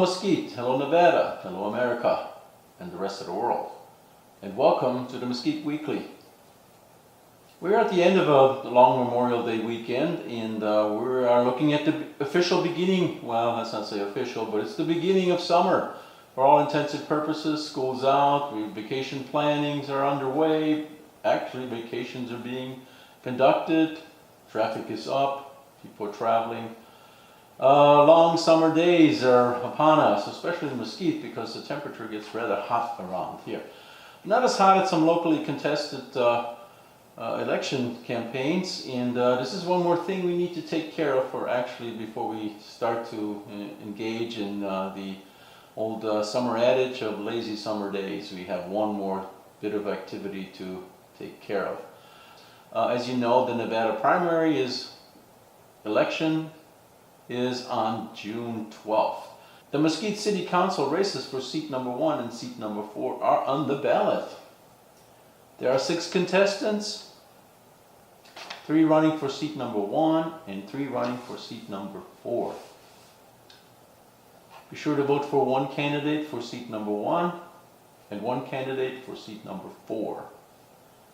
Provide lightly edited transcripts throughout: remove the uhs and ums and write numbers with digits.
Mesquite, hello Nevada, hello America, and the rest of the world. And welcome to the Mesquite Weekly. We're at the end of a long Memorial Day weekend, and we are looking at the official beginning, well, let's not say official, but it's the beginning of summer. For all intents and purposes, school's out, vacation plannings are underway. Actually, vacations are being conducted, traffic is up, people are traveling. Long summer days are upon us, especially in Mesquite, because the temperature gets rather hot around here. Not as hot as some locally contested election campaigns, and this is one more thing we need to take care of before we start to engage in the old summer adage of lazy summer days. We have one more bit of activity to take care of. As you know, the Nevada primary election is on June 12th. The Mesquite City Council races for seat number 1 and seat number 4 are on the ballot. There are 6 contestants, 3 running for seat number 1 and 3 running for seat number 4. Be sure to vote for 1 candidate for seat number 1 and 1 candidate for seat number 4.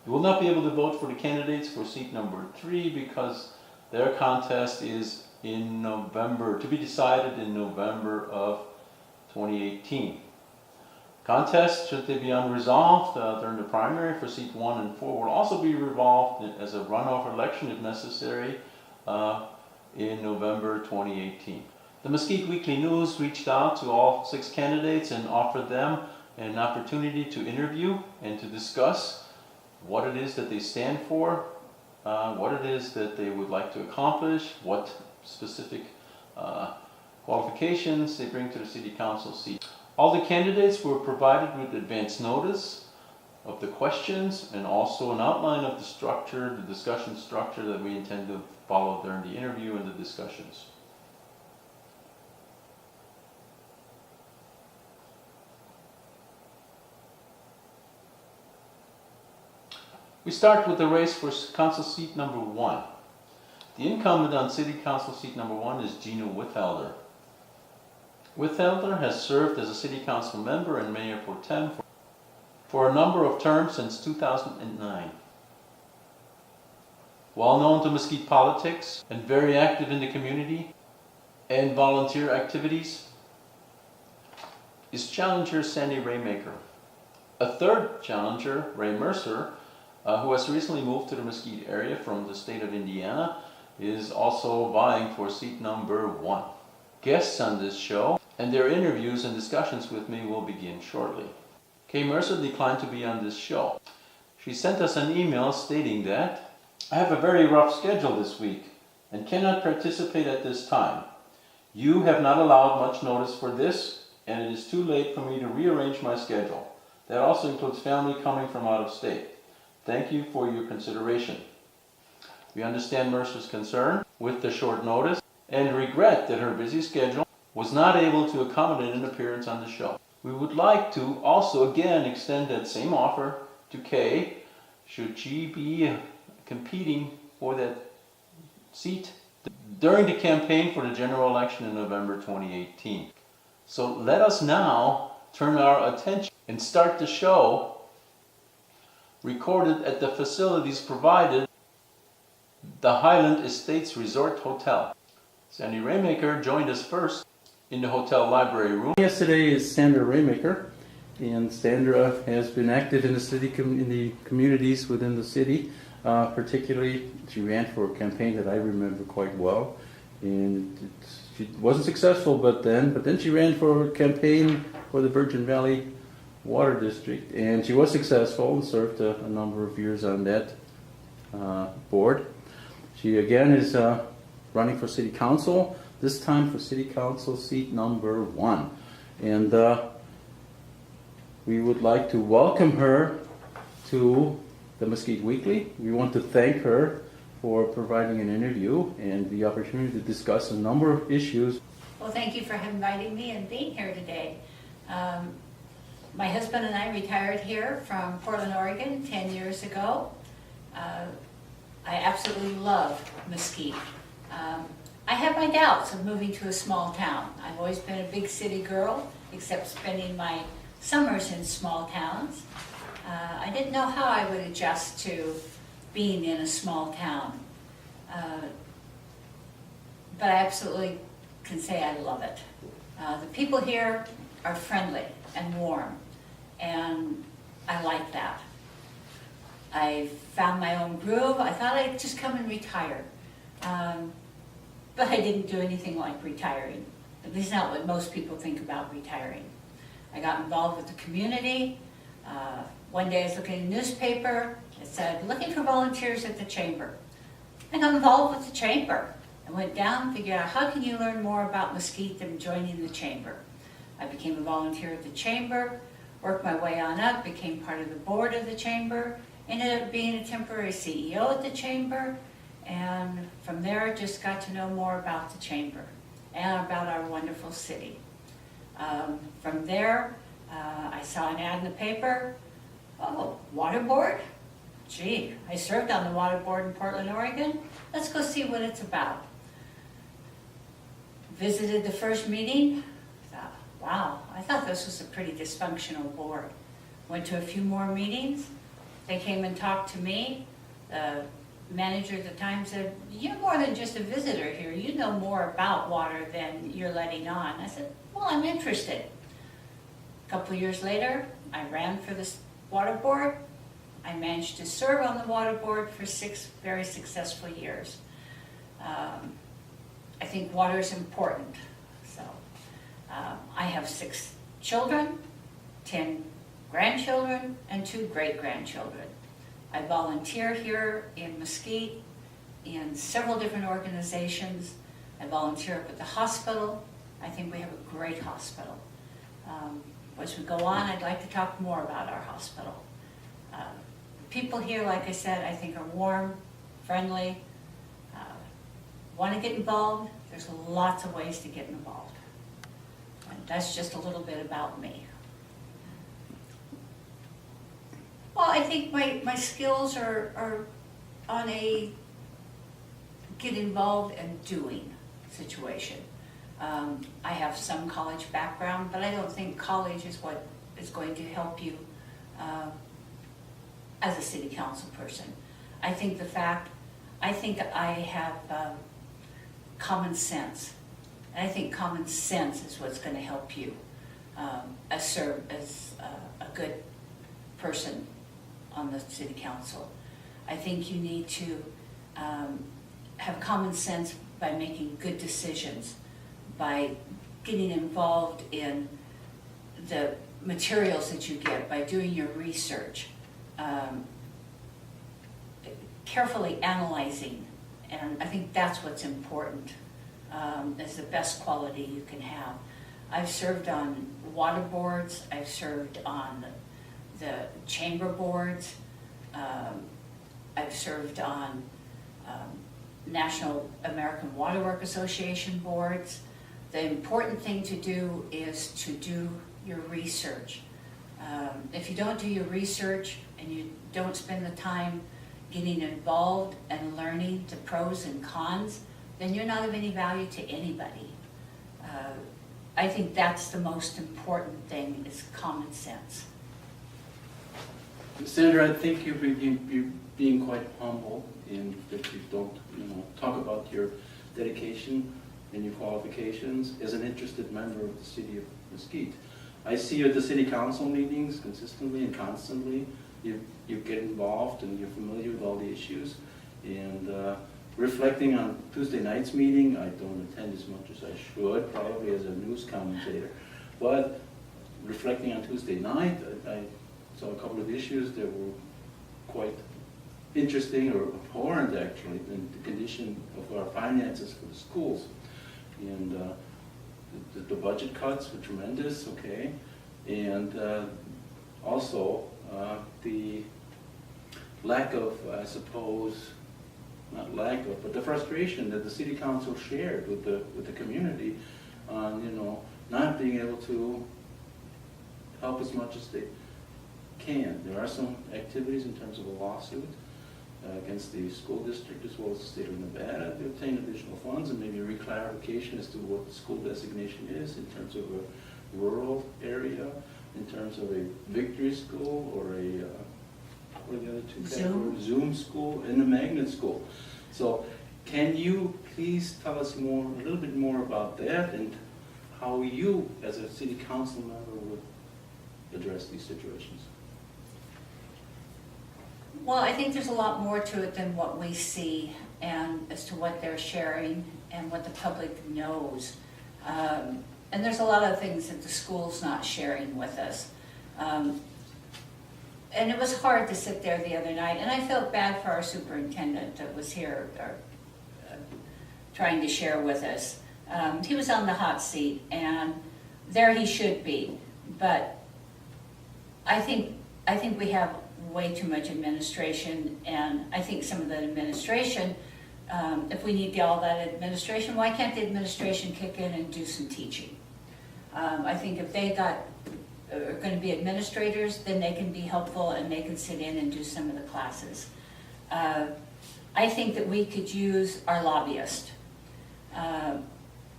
You will not be able to vote for the candidates for seat number 3 because their contest is in November, to be decided in November of 2018. Contests, should they be unresolved during the primary for seat 1 and 4, will also be resolved as a runoff election if necessary in November 2018. The Mesquite Weekly News reached out to all 6 candidates and offered them an opportunity to interview and to discuss what it is that they stand for, what it is that they would like to accomplish, what specific qualifications they bring to the City Council seat. All the candidates were provided with advance notice of the questions and also an outline of the structure, the discussion structure that we intend to follow during the interview and the discussions. We start with the race for council seat number 1. The incumbent on City Council seat number 1 is Gina Withelder. Withelder has served as a City Council member and Mayor Pro Tem for a number of terms since 2009. Well known to Mesquite politics and very active in the community and volunteer activities is challenger Sandy Raymaker. A third challenger, Ray Mercer, who has recently moved to the Mesquite area from the state of Indiana, is also vying for seat number 1. Guests on this show and their interviews and discussions with me will begin shortly. Kay Mercer declined to be on this show. She sent us an email stating that, "I have a very rough schedule this week and cannot participate at this time. You have not allowed much notice for this, and it is too late for me to rearrange my schedule. That also includes family coming from out of state. Thank you for your consideration." We understand Mercer's concern with the short notice and regret that her busy schedule was not able to accommodate an appearance on the show. We would like to also again extend that same offer to Kay should she be competing for that seat during the campaign for the general election in November 2018. So let us now turn our attention and start the show recorded at the facilities provided the Highland Estates Resort Hotel. Sandy Raymaker joined us first in the hotel library room. Yesterday is Sandra Raymaker, and Sandra has been active in the city, in the communities within the city. Particularly, she ran for a campaign that I remember quite well, and she wasn't successful. But then she ran for a campaign for the Virgin Valley Water District, and she was successful and served a number of years on that board. She again is running for City Council, this time for City Council seat number 1. And we would like to welcome her to the Mesquite Weekly. We want to thank her for providing an interview and the opportunity to discuss a number of issues. Well, thank you for inviting me and being here today. My husband and I retired here from Portland, Oregon 10 years ago. I absolutely love Mesquite. I have my doubts of moving to a small town. I've always been a big city girl, except spending my summers in small towns. I didn't know how I would adjust to being in a small town. But I absolutely can say I love it. The people here are friendly and warm, and I like that. I found my own groove. I thought I'd just come and retire. But I didn't do anything like retiring. At least not what most people think about retiring. I got involved with the community. One day I was looking at a newspaper. It said, looking for volunteers at the chamber. I got involved with the chamber. I went down, figured out how can you learn more about Mesquite than joining the chamber. I became a volunteer at the chamber, worked my way on up, became part of the board of the chamber, ended up being a temporary CEO at the chamber, and from there just got to know more about the chamber and about our wonderful city. From there, I saw an ad in the paper. Oh, water board? Gee, I served on the water board in Portland, Oregon. Let's go see what it's about. Visited the first meeting. Thought, wow, I thought this was a pretty dysfunctional board. Went to a few more meetings. They came and talked to me. The manager at the time said, you're more than just a visitor here. You know more about water than you're letting on. I said, well, I'm interested. A couple of years later, I ran for this water board. I managed to serve on the water board for 6 very successful years. I think water is important. So I have 6 children, 10 grandchildren, and 2 great-grandchildren. I volunteer here in Mesquite in several different organizations. I volunteer up at the hospital. I think we have a great hospital. As we go on, I'd like to talk more about our hospital. People here, like I said, I think are warm, friendly, want to get involved. There's lots of ways to get involved. And that's just a little bit about me. Well, I think my skills are on a get involved and doing situation. I have some college background, but I don't think college is what is going to help you as a city council person. I think I have common sense. And I think common sense is what's going to help you serve as a good person on the city council. I think you need to have common sense by making good decisions, by getting involved in the materials that you get, by doing your research, carefully analyzing, and I think that's what's important, is the best quality you can have. I've served on water boards, I've served on the chamber boards, I've served on National American Waterwork Association boards. The important thing to do is to do your research. If you don't do your research and you don't spend the time getting involved and learning the pros and cons, then you're not of any value to anybody. I think that's the most important thing, is common sense. Senator, I think you're being quite humble in that you don't, talk about your dedication and your qualifications as an interested member of the city of Mesquite. I see you at the city council meetings consistently and constantly. You get involved and you're familiar with all the issues. And reflecting on Tuesday night's meeting, I don't attend as much as I should, probably as a news commentator. But reflecting on Tuesday night, I saw a couple of issues that were quite interesting, or abhorrent actually, in the condition of our finances for the schools. And the budget cuts were tremendous, okay? And also the lack of, I suppose, not lack of, but the frustration that the city council shared with the community on, not being able to help as much as they can. There are some activities in terms of a lawsuit against the school district as well as the state of Nevada to obtain additional funds and maybe maybe clarification as to what the school designation is in terms of a rural area, in terms of a victory school or a, what are the other two categories? Zoom school and a magnet school. So can you please tell us more, a little bit more about that and how you, as a city council member, would address these situations? Well, I think there's a lot more to it than what we see and as to what they're sharing and what the public knows. And there's a lot of things that the school's not sharing with us. And it was hard to sit there the other night, and I felt bad for our superintendent that was here trying to share with us. He was on the hot seat, and there he should be. But I think we have way too much administration, and I think some of the administration, if we need all that administration, why can't the administration kick in and do some teaching? I think if they are going to be administrators, then they can be helpful and they can sit in and do some of the classes. I think that we could use our lobbyist.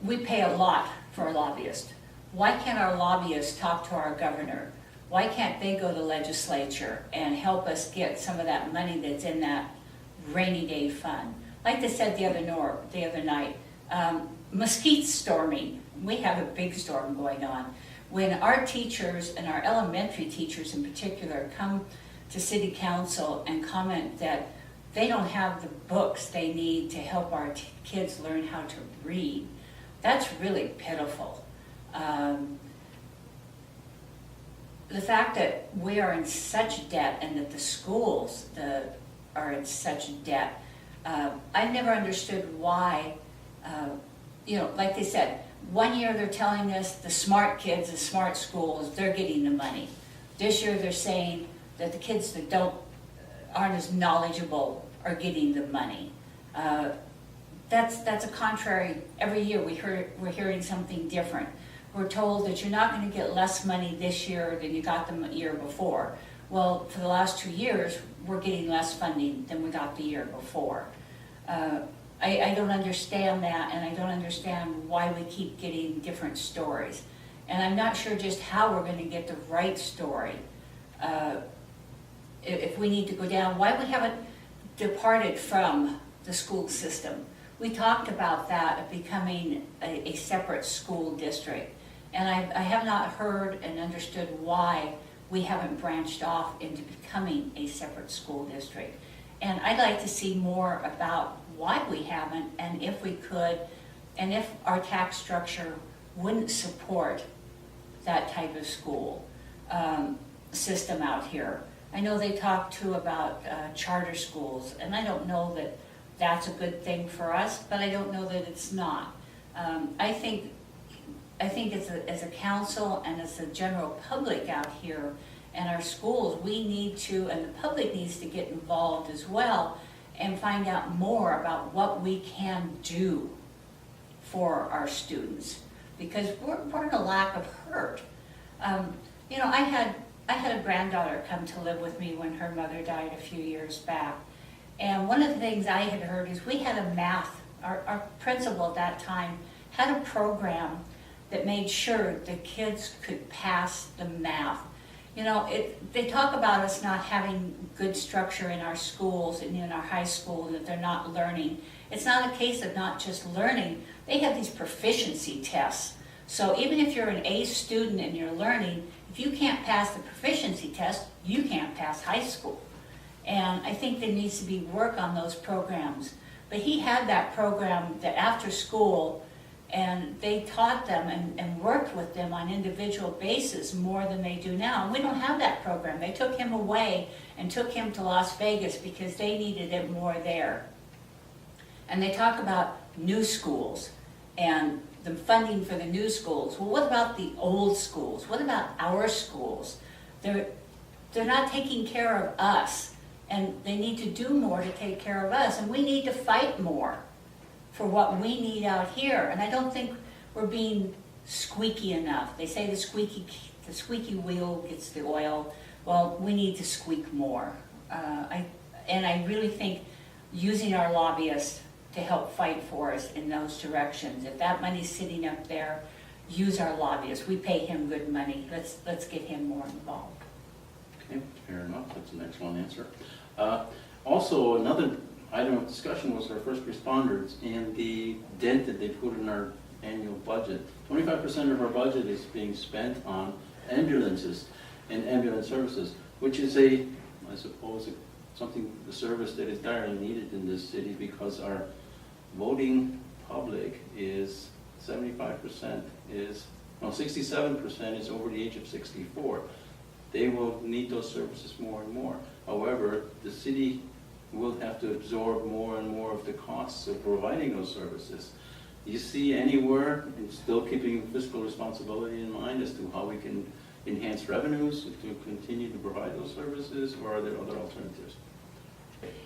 We pay a lot for a lobbyist. Why can't our lobbyist talk to our governor? Why can't they go to the legislature and help us get some of that money that's in that rainy day fund? Like they said the other night, Mesquite's storming. We have a big storm going on. When our teachers, and our elementary teachers in particular, come to city council and comment that they don't have the books they need to help our kids learn how to read, that's really pitiful. The fact that we are in such debt and that the schools are in such debt, I never understood why, like they said, 1 year they're telling us the smart kids, the smart schools, they're getting the money. This year they're saying that the kids that aren't as knowledgeable are getting the money. That's a contrary. Every year we're hearing something different. We're told that you're not going to get less money this year than you got the year before. Well, for the last 2 years, we're getting less funding than we got the year before. I don't understand that, and I don't understand why we keep getting different stories. And I'm not sure just how we're going to get the right story. If we need to go down, why we haven't departed from the school system. We talked about that of becoming a separate school district. And I have not heard and understood why we haven't branched off into becoming a separate school district. And I'd like to see more about why we haven't, and if we could, and if our tax structure wouldn't support that type of school system out here. I know they talk too about charter schools, and I don't know that that's a good thing for us, but I don't know that it's not. I think as a council and as the general public out here and our schools, we need to, and the public needs to get involved as well and find out more about what we can do for our students, because we're in a lack of hurt. I had a granddaughter come to live with me when her mother died a few years back, and one of the things I had heard is we had a our principal at that time had a program that made sure the kids could pass the math. They talk about us not having good structure in our schools and in our high school, that they're not learning. It's not a case of not just learning. They have these proficiency tests. So even if you're an A student and you're learning, if you can't pass the proficiency test, you can't pass high school. And I think there needs to be work on those programs. But he had that program that after school, and they taught them and worked with them on individual basis more than they do now. And we don't have that program. They took him away and took him to Las Vegas because they needed it more there. And they talk about new schools and the funding for the new schools. Well, what about the old schools? What about our schools? They're not taking care of us, and they need to do more to take care of us, and we need to fight more for what we need out here. And I don't think we're being squeaky enough. They say the squeaky wheel gets the oil. Well, we need to squeak more. I really think using our lobbyists to help fight for us in those directions. If that money's sitting up there, use our lobbyist. We pay him good money. Let's get him more involved. Okay, fair enough. That's an excellent answer. Also, another item of discussion was our first responders and the dent that they put in our annual budget. 25% of our budget is being spent on ambulances and ambulance services, which is I suppose, the service that is direly needed in this city because our voting public is 67% is over the age of 64. They will need those services more and more. However, the city will have to absorb more and more of the costs of providing those services. Do you see anywhere, and still keeping fiscal responsibility in mind, as to how we can enhance revenues to continue to provide those services, or are there other alternatives?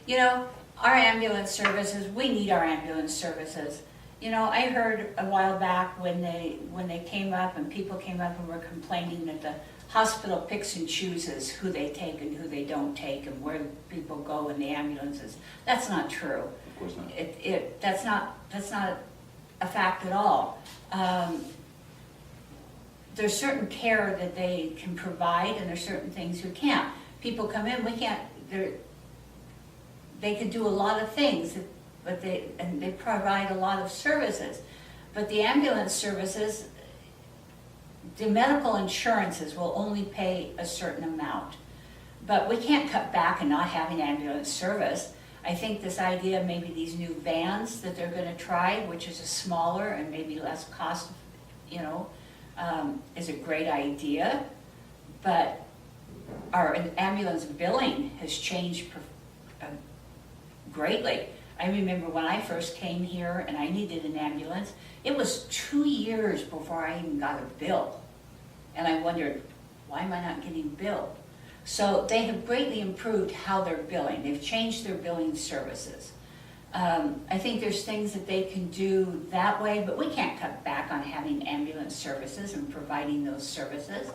You know, our ambulance services, we need our ambulance services. You know, I heard a while back when they came up and people came up and were complaining that the hospital picks and chooses who they take and who they don't take and where people go in the ambulances. That's not true. Of course not. That's not a fact at all. There's certain care that they can provide and there's certain things who can't. People come in, we can't, they can do a lot of things, but they provide a lot of services. But the ambulance services, the medical insurances will only pay a certain amount. But we can't cut back on not having ambulance service. I think this idea of maybe these new vans that they're gonna try, which is a smaller and maybe less cost, is a great idea. But our ambulance billing has changed greatly. I remember when I first came here and I needed an ambulance, it was 2 years before I even got a bill. And I wondered, why am I not getting billed? So they have greatly improved how they're billing. They've changed their billing services. I think there's things that they can do that way, but we can't cut back on having ambulance services and providing those services.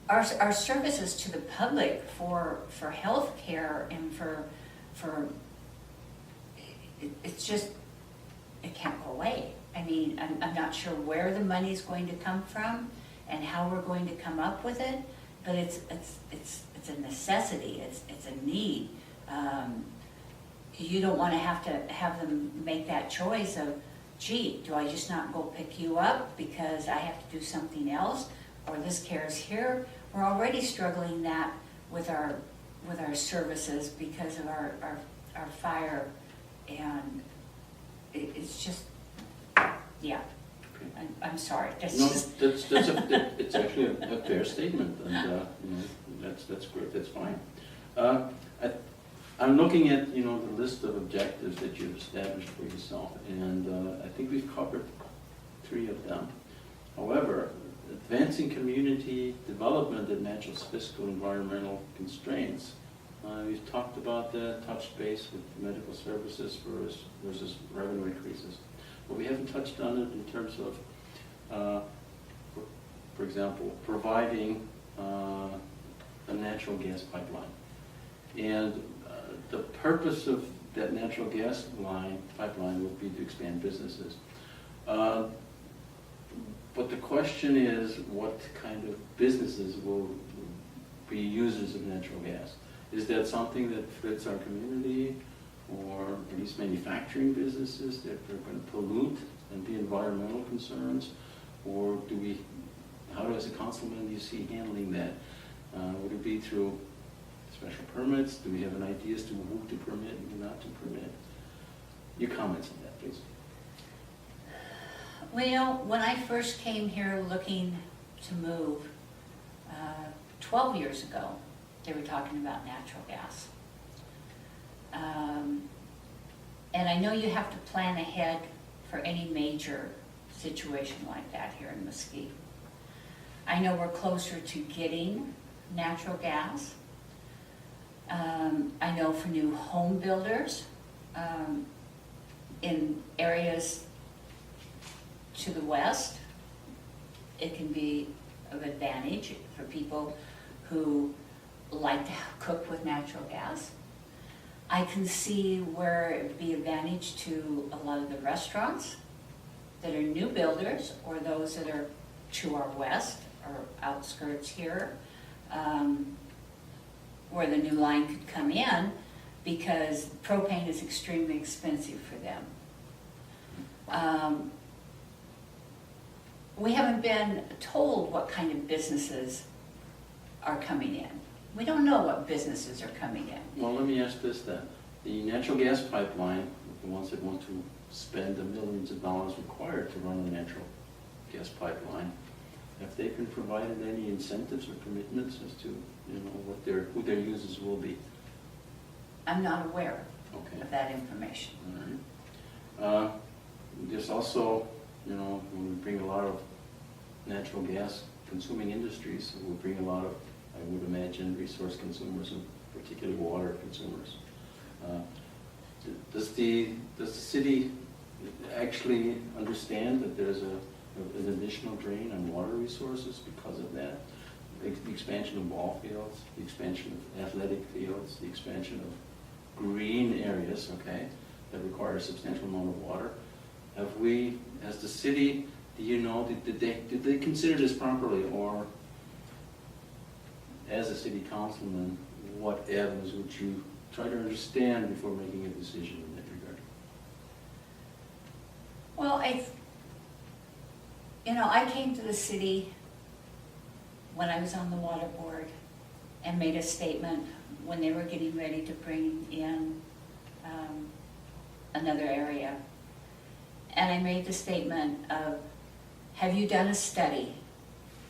Our services to the public for health care and it's just, it can't go away. I mean, I'm not sure where the money's going to come from and how we're going to come up with it, but it's a necessity, it's a need. You don't want to have them make that choice of, gee, do I just not go pick you up because I have to do something else, or this care is here? We're already struggling that with our services because of our fire, and it's just, yeah. Okay. I'm sorry. It's actually a fair statement, and that's great. That's fine. I'm looking at the list of objectives that you've established for yourself, and I think we've covered 3 of them. However, advancing community development that matches fiscal environmental constraints. We've talked about that, touched base with medical services versus revenue increases. But we haven't touched on it in terms of, for example, providing a natural gas pipeline. And the purpose of that natural gas pipeline would be to expand businesses. But the question is, what kind of businesses will be users of natural gas? Is that something that fits our community, or at least manufacturing businesses that are going to pollute and be environmental concerns? Or how as a councilman do you see handling that? Would it be through special permits? Do we have an idea as to who to permit and who not to permit? Your comments on that, please. Well, when I first came here looking to move 12 years ago, they were talking about natural gas. And I know you have to plan ahead for any major situation like that here in Mesquite. I know we're closer to getting natural gas. I know for new home builders in areas to the west, it can be of advantage for people who like to cook with natural gas. I can see where it would be advantage to a lot of the restaurants that are new builders or those that are to our west or outskirts here, where the new line could come in, because propane is extremely expensive for them. We haven't been told what kind of businesses are coming in. We don't know what businesses are coming in. Well, let me ask this then. The natural gas pipeline, the ones that want to spend the millions of dollars required to run a natural gas pipeline, have they been provided any incentives or commitments as to, what who their users will be? I'm not aware Okay. of that information. All right. There's also, when we bring a lot of natural gas consuming industries, we bring a lot of, I would imagine, resource consumers, and particularly water consumers. Does the city actually understand that there's an additional drain on water resources because of that? The expansion of ball fields, the expansion of athletic fields, the expansion of green areas, okay, that require a substantial amount of water. Have we, as the city, did they consider this properly, or as a city councilman, what avenues would you try to understand before making a decision in that regard? Well, I came to the city when I was on the water board and made a statement when they were getting ready to bring in another area. And I made the statement of, have you done a study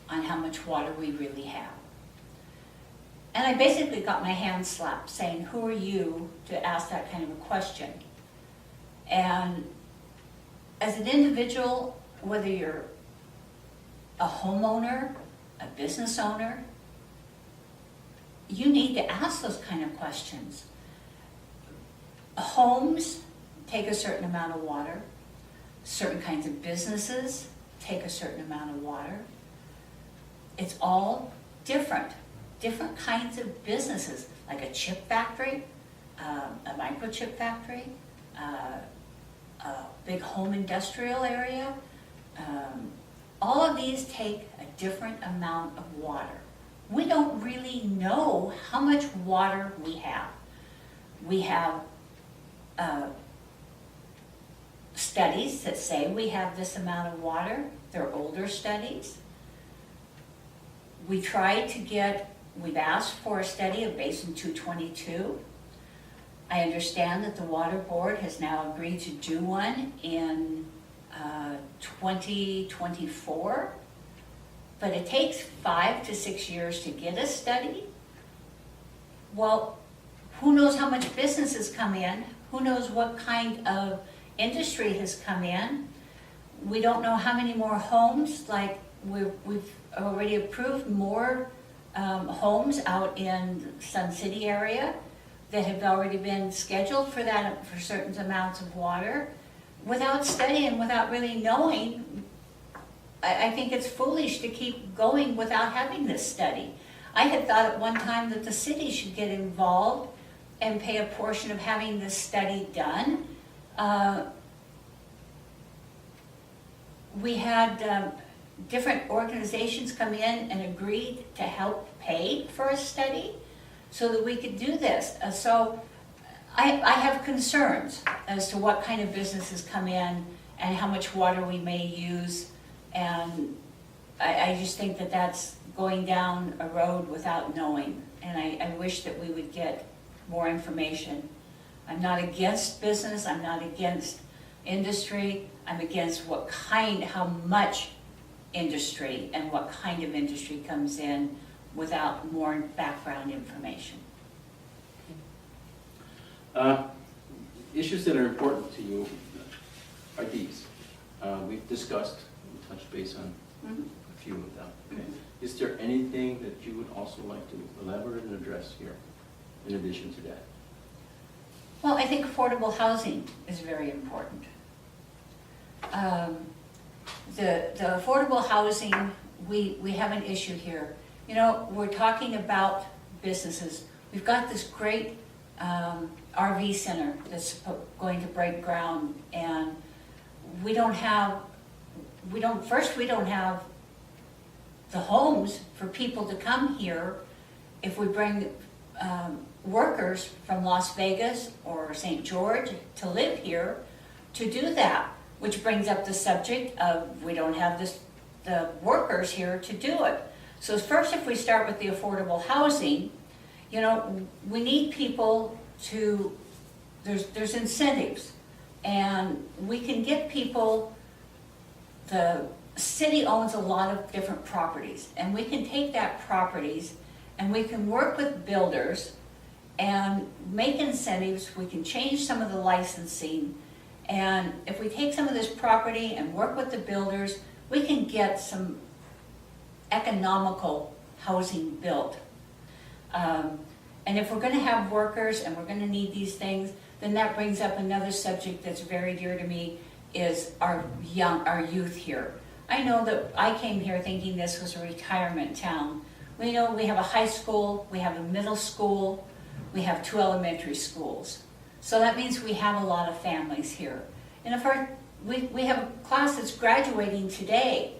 on how much water we really have? And I basically got my hand slapped saying, who are you to ask that kind of a question? And as an individual, whether you're a homeowner, a business owner, you need to ask those kind of questions. Homes take a certain amount of water. Certain kinds of businesses take a certain amount of water. It's all different. Different kinds of businesses, like a chip factory, a microchip factory, a big home industrial area. All of these take a different amount of water. We don't really know how much water we have. We have studies that say we have this amount of water. They're older studies. We've asked for a study of Basin 222. I understand that the Water Board has now agreed to do one in 2024, but it takes 5 to 6 years to get a study. Well, who knows how much business has come in? Who knows what kind of industry has come in? We don't know how many more homes, like we've already approved more homes out in Sun City area that have already been scheduled for certain amounts of water. Without studying, without really knowing, I think it's foolish to keep going without having this study. I had thought at one time that the city should get involved and pay a portion of having this study done. We had different organizations come in and agreed to help pay for a study so that we could do this. So I have concerns as to what kind of businesses come in and how much water we may use. And I just think that that's going down a road without knowing. And I wish that we would get more information. I'm not against business, I'm not against industry, I'm against how much industry and what kind of industry comes in without more background information. Issues that are important to you are these. We've discussed, we touched base on a few of them. Okay. Is there anything that you would also like to elaborate and address here in addition to that? Well, I think affordable housing is very important. The affordable housing, we have an issue here. We're talking about businesses. We've got this great RV center that's going to break ground, and we don't have the homes for people to come here. If we bring workers from Las Vegas or St. George to live here to do that, which brings up the subject of we don't have the workers here to do it. So first, if we start with the affordable housing, you know, we need people to, there's incentives, and we can get people, the city owns a lot of different properties, and we can take that properties and we can work with builders and make incentives. We can change some of the licensing, and if we take some of this property and work with the builders, we can get some economical housing built. And if we're gonna have workers and we're gonna need these things, then that brings up another subject that's very dear to me, is our youth here. I know that I came here thinking this was a retirement town. We know we have a high school, we have a middle school, we have 2 elementary schools. So that means we have a lot of families here. And if we have a class that's graduating today,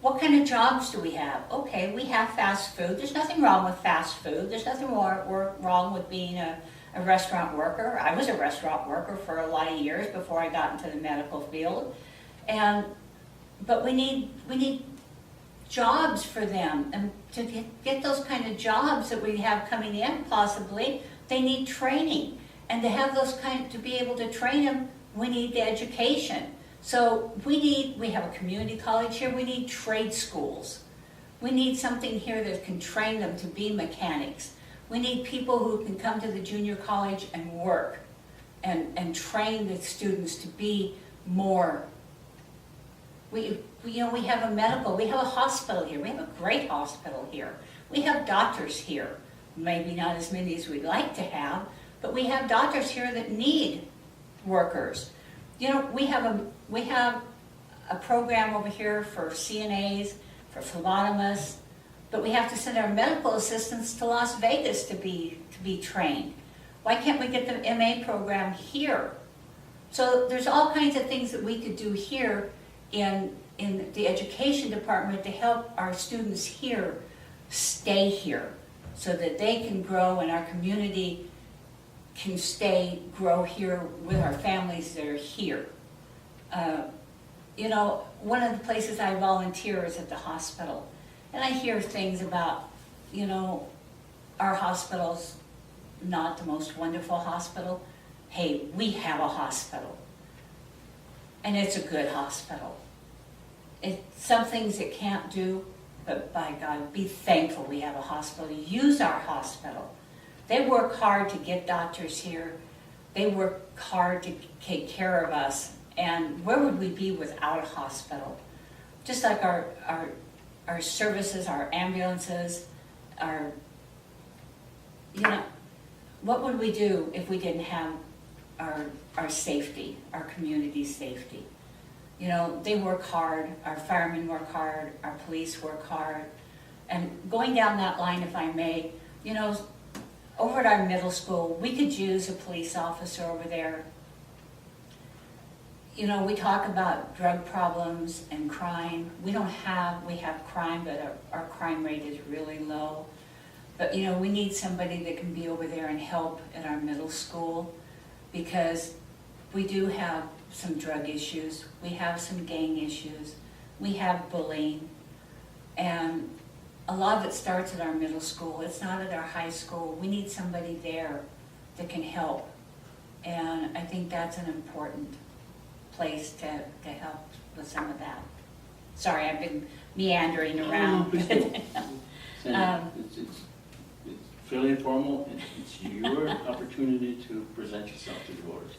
what kind of jobs do we have? Okay, we have fast food. There's nothing wrong with fast food. There's nothing wrong with being a restaurant worker. I was a restaurant worker for a lot of years before I got into the medical field. But we need jobs for them, and to get those kind of jobs that we have coming in, possibly, they need training. And to have to be able to train them, we need the education. So we have a community college here, we need trade schools. We need something here that can train them to be mechanics. We need people who can come to the junior college and work and train the students to be more. We have a medical, we have a hospital here, we have a great hospital here. We have doctors here, maybe not as many as we'd like to have, but we have doctors here that need workers. You know, we have a program over here for CNAs, for phlebotomists, but we have to send our medical assistants to Las Vegas to be trained. Why can't we get the MA program here? So there's all kinds of things that we could do here in the education department to help our students here stay here, so that they can grow and our community can grow here with our families that are here. You know, one of the places I volunteer is at the hospital, and I hear things about, you know, our hospital's not the most wonderful hospital. Hey, we have a hospital, and it's a good hospital. Some things it can't do, but by God, be thankful we have a hospital. Use our hospital. They work hard to get doctors here. They work hard to take care of us. And where would we be without a hospital? Just like our services, our ambulances, what would we do if we didn't have our safety, our community safety? You know, they work hard, our firemen work hard, our police work hard. And going down that line, if I may, you know, over at our middle school, we could use a police officer over there. You know, we talk about drug problems and crime. We have crime, but our crime rate is really low. But, you know, we need somebody that can be over there and help at our middle school, because we do have some drug issues, we have some gang issues, we have bullying, and a lot of it starts at our middle school. It's not at our high school. We need somebody there that can help, and I think that's an important place to help with some of that. Sorry, I've been meandering around. It's fairly informal, and it's your opportunity to present yourself to the voters.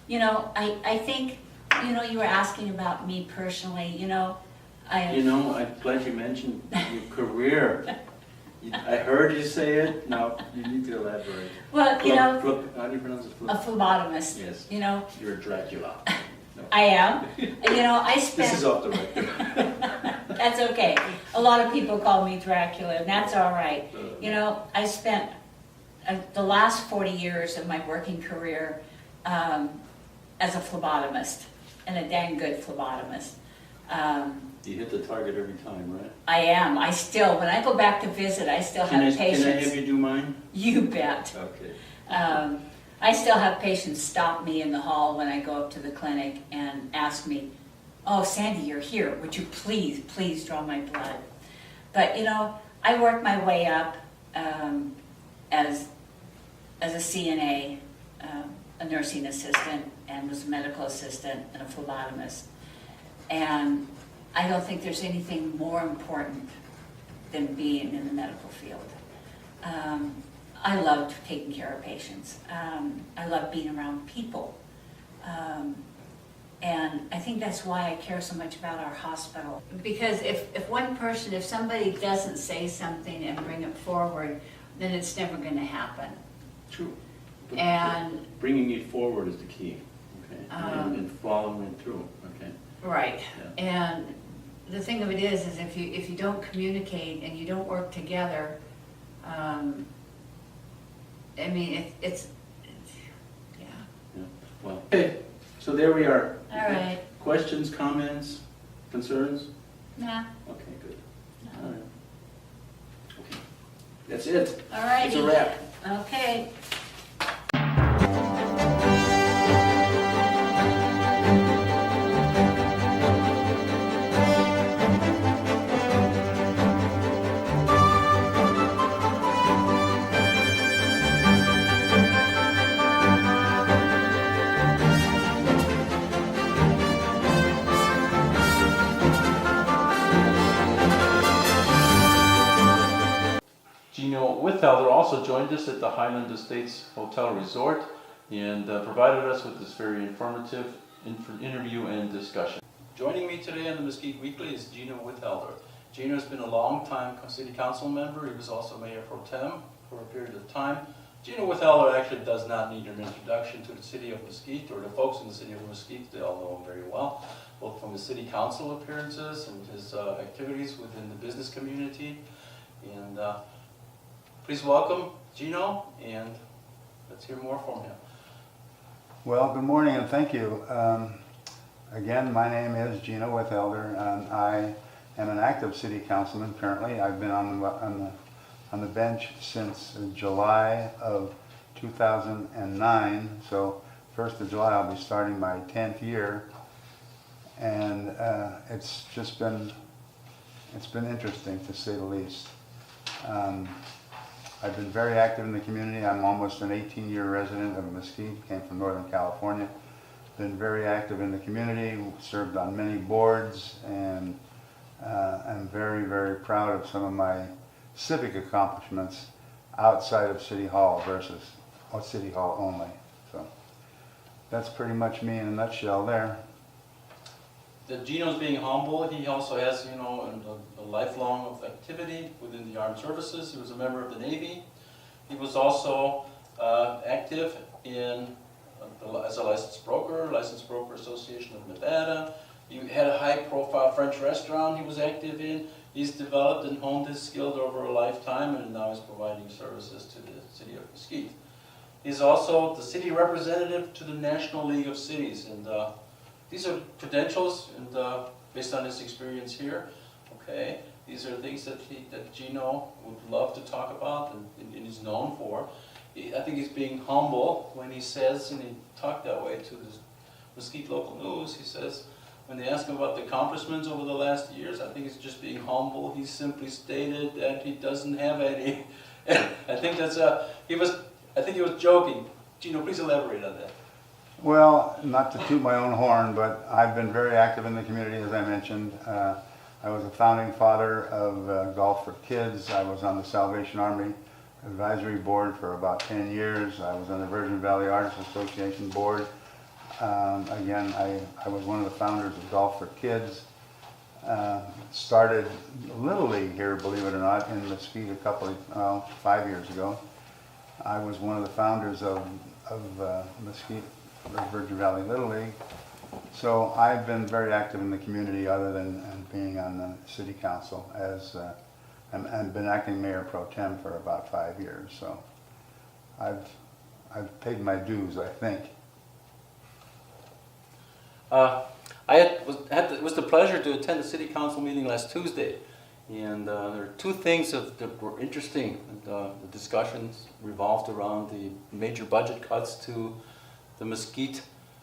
You know, I think, you know, you were asking about me personally, you know. I'm glad you mentioned your career. I heard you say it, now you need to elaborate. Well, you know. How do you pronounce it? A phlebotomist. Yes. You know. You're a Dracula. No. I am. You know, I spent. This is off the record. That's okay. A lot of people call me Dracula, and that's all right. You know, I spent the last 40 years of my working career as a phlebotomist, and a dang good phlebotomist. You hit the target every time, right? I am. I still, when I go back to visit, I still have patients. Can I have you do mine? You bet. Okay. I still have patients stop me in the hall when I go up to the clinic and ask me, "Oh, Sandy, you're here. Would you please draw my blood?" But you know, I worked my way up as a CNA, a nursing assistant, and was a medical assistant and a phlebotomist. And I don't think there's anything more important than being in the medical field. I loved taking care of patients. I love being around people. And I think that's why I care so much about our hospital. Because if one person, if somebody doesn't say something and bring it forward, then it's never going to happen. True. But And bringing it forward is the key, okay? And following it through, okay? right. Yeah. And the thing of it is if you don't communicate and you don't work together, I mean, it's yeah. Yeah. Well, okay, so there we are. All right. Questions, comments, concerns? Nah. Okay, good. No. All right. Okay. That's it. All right. It's a wrap. Okay. Gino Withelder also joined us at the Highland Estates Hotel Resort and provided us with this very informative interview and discussion. Joining me today on the Mesquite Weekly is Gino Withelder. Gino has been a long-time city council member. He was also mayor pro tem for a period of time. Gino Withelder actually does not need an introduction to the city of Mesquite, or the folks in the city of Mesquite. They all know him very well, both from his city council appearances and his activities within the business community. And please welcome Gino, and let's hear more from him. Well, good morning and thank you. Again, my name is Gino Withelder, and I am an active city councilman currently. I've been on the bench since July of 2009, so 1st of July I'll be starting my 10th year, and it's been interesting to say the least. I've been very active in the community. I'm almost an 18-year resident of Mesquite, came from Northern California. Been very active in the community, served on many boards, and I'm very, very proud of some of my civic accomplishments outside of City Hall versus City Hall only. So that's pretty much me in a nutshell there. Gino's being humble. He also has, a lifelong of activity within the armed services. He was a member of the Navy. He was also active as a licensed broker Association of Nevada. He had a high-profile French restaurant he was active in. He's developed and honed his skills over a lifetime, and now is providing services to the city of Mesquite. He's also the city representative to the National League of Cities, and these are credentials, and based on his experience here. Okay, these are things that Gino would love to talk about and is known for. I think he's being humble when he says, and he talked that way to the Mesquite local news. He says, when they ask him about the accomplishments over the last years, I think he's just being humble. He simply stated that he doesn't have any. I think he was joking. Gino, please elaborate on that. Well, not to toot my own horn, but I've been very active in the community, as I mentioned. I was a founding father of Golf for Kids. I was on the Salvation Army Advisory Board for about 10 years. I was on the Virgin Valley Artists Association Board. Again, I was one of the founders of Golf for Kids. Started Little League here, believe it or not, in Mesquite 5 years ago. I was one of the founders of Mesquite Virgin Valley Little League. So I've been very active in the community other than being on the city council and been acting mayor pro tem for about 5 years. So I've paid my dues, I think. It was the pleasure to attend the city council meeting last Tuesday, and there are two things that were interesting. The discussions revolved around the major budget cuts to the Mesquite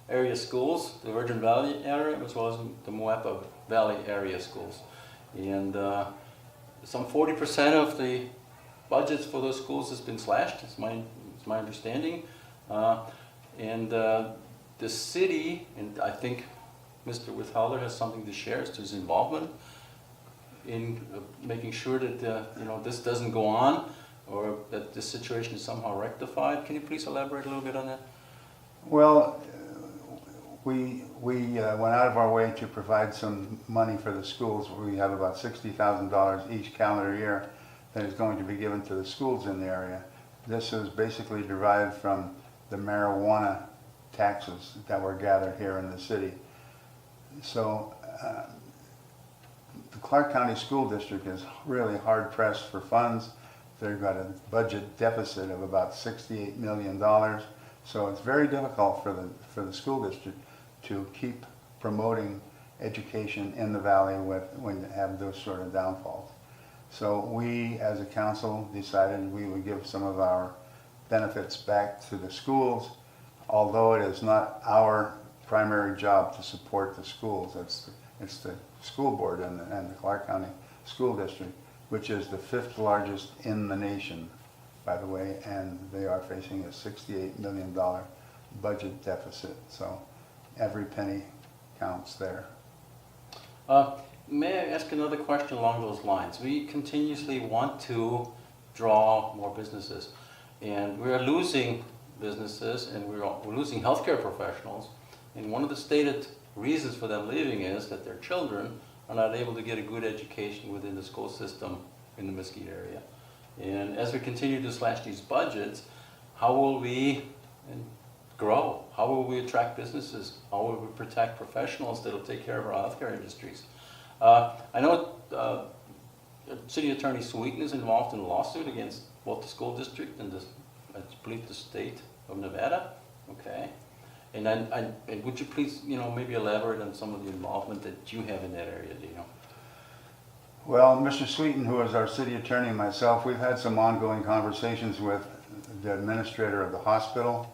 area schools, the Virgin Valley area, as well as the Moapa Valley area schools. And some 40% of the budgets for those schools has been slashed, it's my understanding. And the city, and I think Mr. Withalder has something to share as to his involvement in making sure that this doesn't go on, or that this situation is somehow rectified. Can you please elaborate a little bit on that? Well, we went out of our way to provide some money for the schools. We have about $60,000 each calendar year that is going to be given to the schools in the area. This is basically derived from the marijuana taxes that were gathered here in the city. So the Clark County School District is really hard pressed for funds. They've got a budget deficit of about $68 million. So it's very difficult for the school district to keep promoting education in the valley when you have those sort of downfalls. So we, as a council, decided we would give some of our benefits back to the schools, although it is not our primary job to support the schools. It's the school board and the Clark County School District, which is the 5th largest in the nation, by the way, and they are facing a $68 million budget deficit. So every penny counts there. May I ask another question along those lines? We continuously want to draw more businesses, and we're losing businesses, and we're losing healthcare professionals. And one of the stated reasons for them leaving is that their children are not able to get a good education within the school system in the Mesquite area. And as we continue to slash these budgets, how will we grow? How will we attract businesses? How will we protect professionals that will take care of our healthcare industries? I know City Attorney Sweeten is involved in a lawsuit against both the school district and I believe the state of Nevada. Okay. And would you please, maybe elaborate on some of the involvement that you have in that area, do you know? Well, Mr. Sweeten, who is our city attorney, and myself, we've had some ongoing conversations with the administrator of the hospital,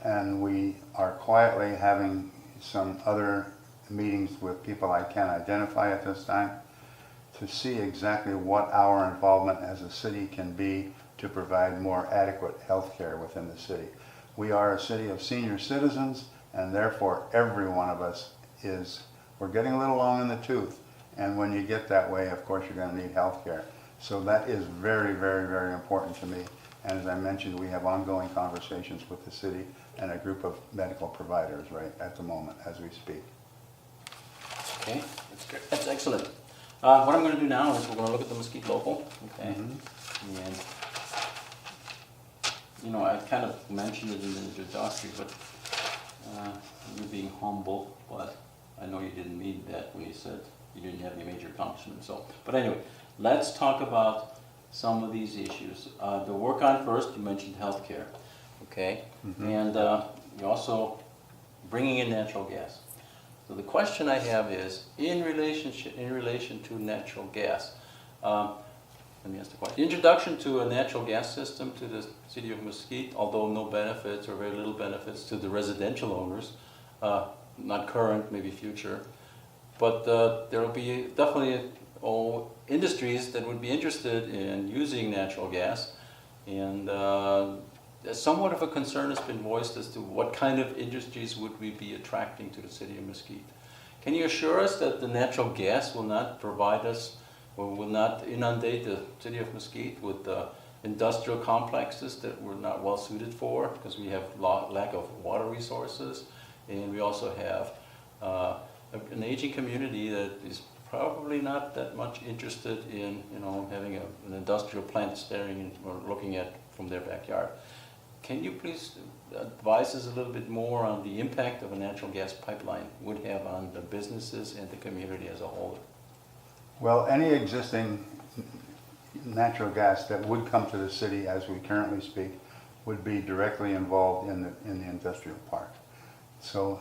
and we are quietly having some other meetings with people I can't identify at this time to see exactly what our involvement as a city can be to provide more adequate health care within the city. We are a city of senior citizens, and therefore every one of us we're getting a little long in the tooth. And when you get that way, of course, you're going to need health care. So that is very, very, very important to me. And as I mentioned, we have ongoing conversations with the city and a group of medical providers right at the moment as we speak. Okay, that's great. That's excellent. What I'm going to do now is we're going to look at the Mesquite Local. Okay. Mm-hmm. And I kind of mentioned it in the introductory, but you're being humble, but I know you didn't mean that when you said you didn't have any major accomplishments. So, but anyway, let's talk about some of these issues. The work on first, you mentioned healthcare, okay, and you're also bringing in natural gas. So the question I have is in relation to natural gas. Let me ask the question. The introduction to a natural gas system to the city of Mesquite, although no benefits or very little benefits to the residential owners, not current, maybe future, but there will be definitely industries that would be interested in using natural gas, and somewhat of a concern has been voiced as to what kind of industries would we be attracting to the city of Mesquite. Can you assure us that the natural gas will not provide us or will not inundate the city of Mesquite with industrial complexes that we're not well suited for because we have lack of water resources, and we also have an aging community that is probably not that much interested in having an industrial plant staring or looking at from their backyard. Can you please advise us a little bit more on the impact of a natural gas pipeline would have on the businesses and the community as a whole? Well, any existing natural gas that would come to the city as we currently speak would be directly involved in the industrial park. So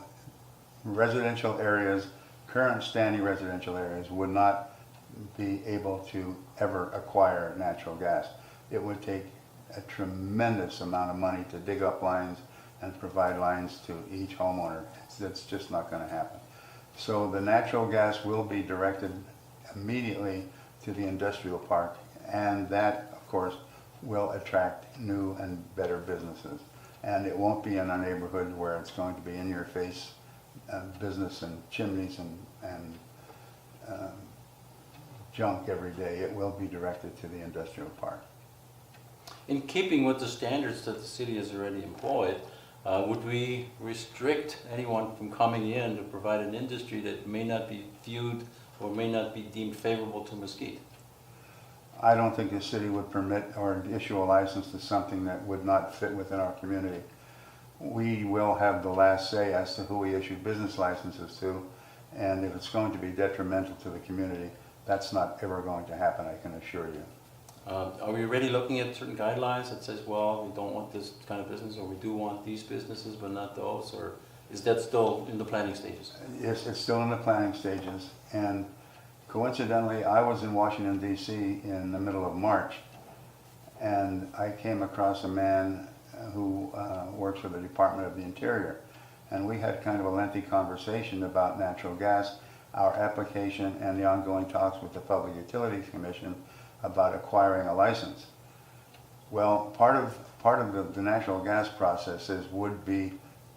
residential areas, current standing residential areas, would not be able to ever acquire natural gas. It would take a tremendous amount of money to dig up lines and provide lines to each homeowner. That's just not going to happen. So the natural gas will be directed immediately to the industrial park, and that, of course, will attract new and better businesses. And it won't be in a neighborhood where it's going to be in your face business and chimneys and junk every day. It will be directed to the industrial park. In keeping with the standards that the city has already employed, would we restrict anyone from coming in to provide an industry that may not be viewed or may not be deemed favorable to Mesquite? I don't think the city would permit or issue a license to something that would not fit within our community. We will have the last say as to who we issue business licenses to, and if it's going to be detrimental to the community, that's not ever going to happen, I can assure you. Are we already looking at certain guidelines that says, well, we don't want this kind of business, or we do want these businesses but not those, or is that still in the planning stages? Yes, it's still in the planning stages, and coincidentally, I was in Washington, D.C. in the middle of March, and I came across a man who works for the Department of the Interior, and we had kind of a lengthy conversation about natural gas, our application, and the ongoing talks with the Public Utilities Commission about acquiring a license. Well, part of the natural gas processes would be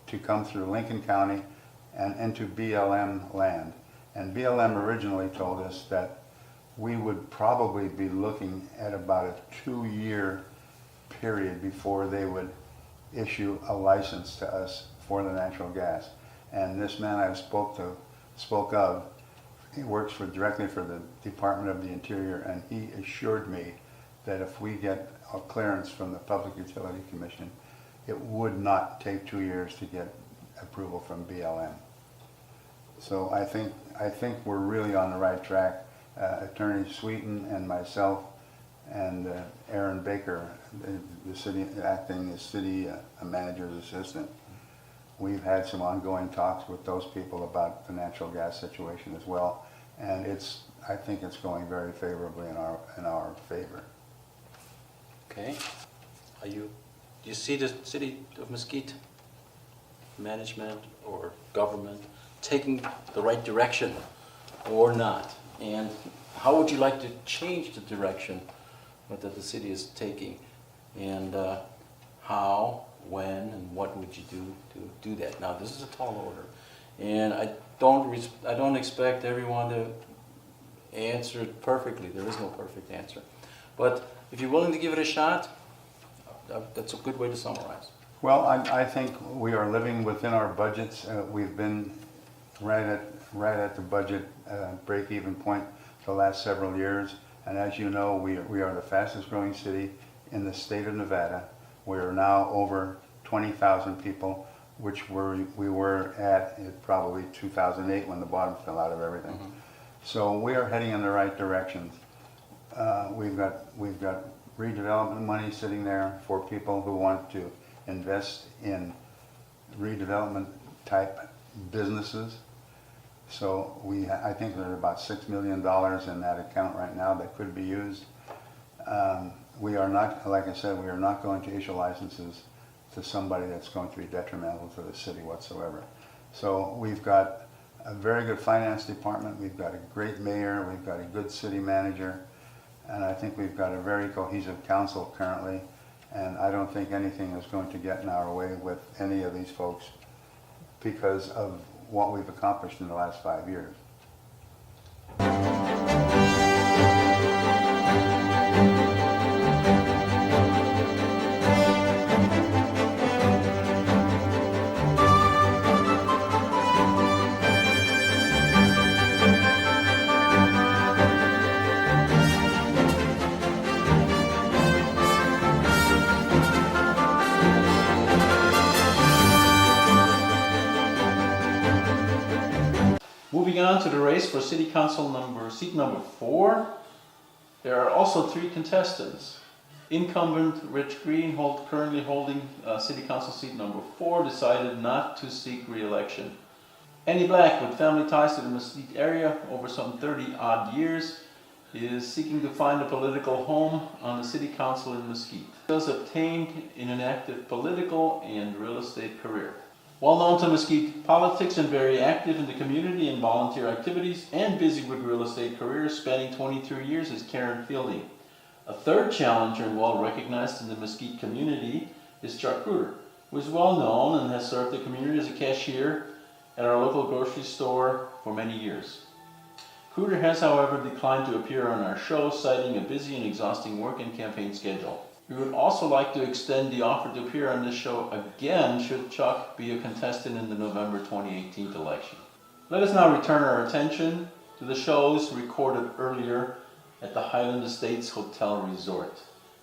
to come through Lincoln County and into BLM land. And BLM originally told us that we would probably be looking at about a 2-year period before they would issue a license to us for the natural gas. And this man I spoke of, he works directly for the Department of the Interior, and he assured me that if we get a clearance from the Public Utility Commission, it would not take 2 years to get approval from BLM. So I think we're really on the right track. Attorney Sweeten and myself and Aaron Baker, the city acting as city manager's assistant, we've had some ongoing talks with those people about the natural gas situation as well, and I think it's going very favorably in our favor. Okay. Do you see the city of Mesquite management or government taking the right direction or not? And how would you like to change the direction that the city is taking? And how, when, and what would you do to do that? Now, this is a tall order, and I don't expect everyone to answer it perfectly. There is no perfect answer. But if you're willing to give it a shot, that's a good way to summarize. Well, I think we are living within our budgets. We've been right at the budget break-even point the last several years. And as you know, we are the fastest growing city in the state of Nevada. We are now over 20,000 people, which we were at probably 2008 when the bottom fell out of everything. Mm-hmm. So we are heading in the right directions. We've got redevelopment money sitting there for people who want to invest in redevelopment type businesses. So I think there's about $6 million in that account right now that could be used. We are not, like I said, we are not going to issue licenses to somebody that's going to be detrimental to the city whatsoever. So we've got a very good finance department, we've got a great mayor, we've got a good city manager, and I think we've got a very cohesive council currently, and I don't think anything is going to get in our way with any of these folks because of what we've accomplished in the last 5 years. Moving on to the race for City Council seat number 4, there are also 3 contestants. Incumbent Rich Green, currently holding City Council seat number 4, decided not to seek re-election. Annie Black, with family ties to the Mesquite area over some 30-odd years, is seeking to find a political home on the City Council in Mesquite. She was obtained in an active political and real estate career. Well known to Mesquite politics and very active in the community and volunteer activities and busy with real estate careers spanning 23 years is Karen Fielding. A third challenger and well recognized in the Mesquite community is Chuck Kruger, who is well known and has served the community as a cashier at our local grocery store for many years. Kruger has, however, declined to appear on our show, citing a busy and exhausting work and campaign schedule. We would also like to extend the offer to appear on this show again should Chuck be a contestant in the November 2018 election. Let us now return our attention to the shows recorded earlier at the Highland Estates Hotel Resort.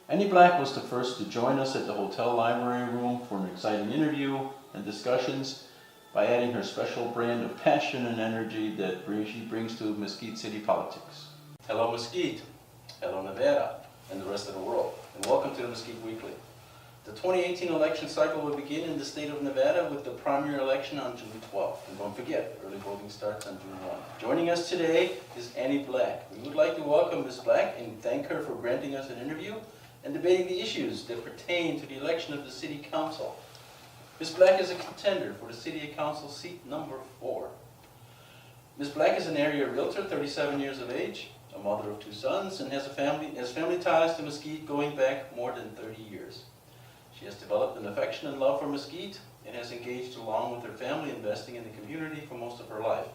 Annie Black was the first to join us at the hotel library room for an exciting interview and discussions by adding her special brand of passion and energy that she brings to Mesquite City politics. Hello Mesquite, hello Nevada, and the rest of the world, and welcome to the Mesquite Weekly. The 2018 election cycle will begin in the state of Nevada with the primary election on June 12th. And don't forget, early voting starts on June 1. Joining us today is Annie Black. We would like to welcome Ms. Black and thank her for granting us an interview and debating the issues that pertain to the election of the City Council. Ms. Black is a contender for the City Council seat number 4. Ms. Black is an area realtor, 37 years of age, a mother of 2 sons, and has family ties to Mesquite going back more than 30 years. She has developed an affection and love for Mesquite and has engaged along with her family investing in the community for most of her life.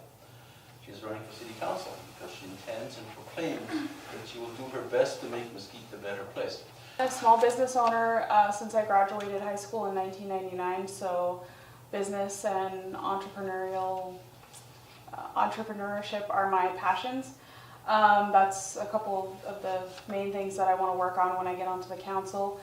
She is running for City Council because she intends and proclaims that she will do her best to make Mesquite a better place. I'm a small business owner since I graduated high school in 1999, so business and entrepreneurship are my passions. That's a couple of the main things that I want to work on when I get onto the council.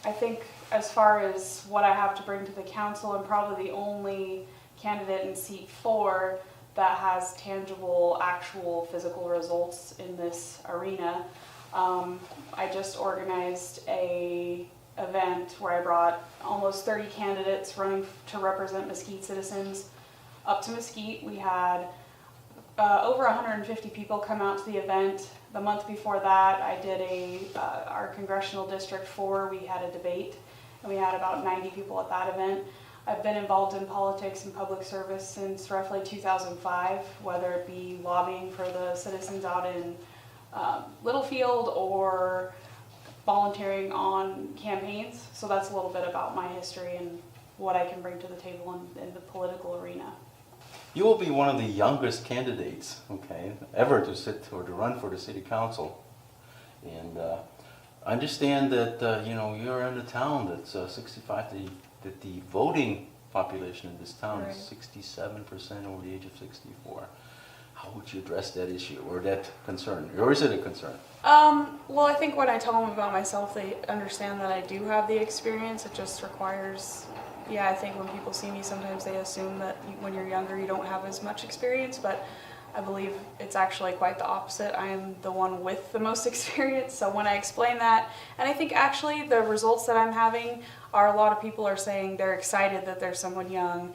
I think as far as what I have to bring to the council, I'm probably the only candidate in seat 4 that has tangible, actual physical results in this arena. I just organized a event where I brought almost 30 candidates running to represent Mesquite citizens up to Mesquite. We had over 150 people come out to the event. The month before that, I did our Congressional District 4, we had a debate, and we had about 90 people at that event. I've been involved in politics and public service since roughly 2005, whether it be lobbying for the citizens out in Littlefield or volunteering on campaigns. So that's a little bit about my history and what I can bring to the table in the political arena. You will be one of the youngest candidates, okay, ever to sit or to run for the City Council. And I understand that, you're in a town that's 65, that the voting population in this town is 67% over the age of 64. How would you address that issue or that concern? Or is it a concern? Well, I think when I tell them about myself, they understand that I do have the experience. It just requires, I think when people see me, sometimes they assume that when you're younger, you don't have as much experience, but I believe it's actually quite the opposite. I am the one with the most experience. So when I explain that, and I think actually the results that I'm having are a lot of people are saying they're excited that there's someone young,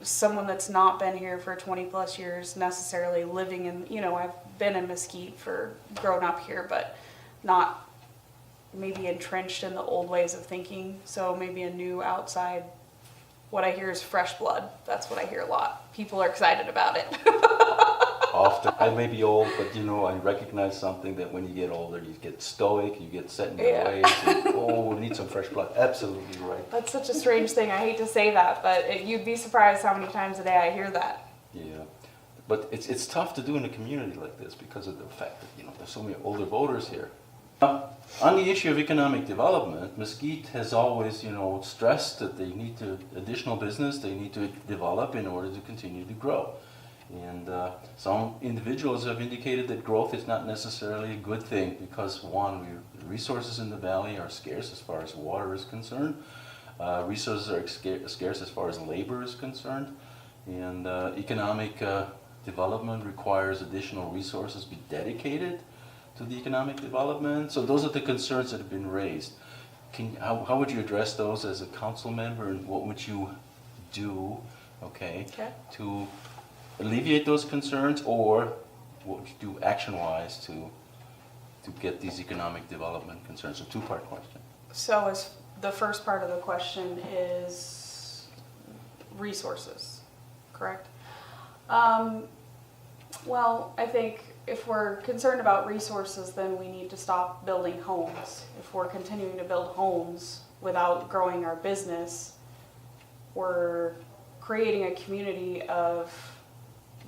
someone that's not been here for 20 plus years necessarily living in, I've been in Mesquite grown up here, but not maybe entrenched in the old ways of thinking. So maybe a new outside, what I hear is fresh blood. That's what I hear a lot. People are excited about it. Often. I may be old, but I recognize something that when you get older, you get stoic, you get set in your ways, and, we need some fresh blood. Absolutely right. That's such a strange thing. I hate to say that, but you'd be surprised how many times a day I hear that. Yeah, but it's tough to do in a community like this because of the fact that, there's so many older voters here. On the issue of economic development, Mesquite has always, stressed that they need additional business, they need to develop in order to continue to grow. And some individuals have indicated that growth is not necessarily a good thing because, one, the resources in the valley are scarce as far as water is concerned. Resources are scarce as far as labor is concerned. And economic development requires additional resources be dedicated to the economic development? So those are the concerns that have been raised. How would you address those as a council member, and what would you do, okay, to alleviate those concerns, or what would you do action-wise to get these economic development concerns? A two-part question. So as the first part of the question is resources, correct? Well, I think if we're concerned about resources, then we need to stop building homes. If we're continuing to build homes without growing our business, we're creating a community of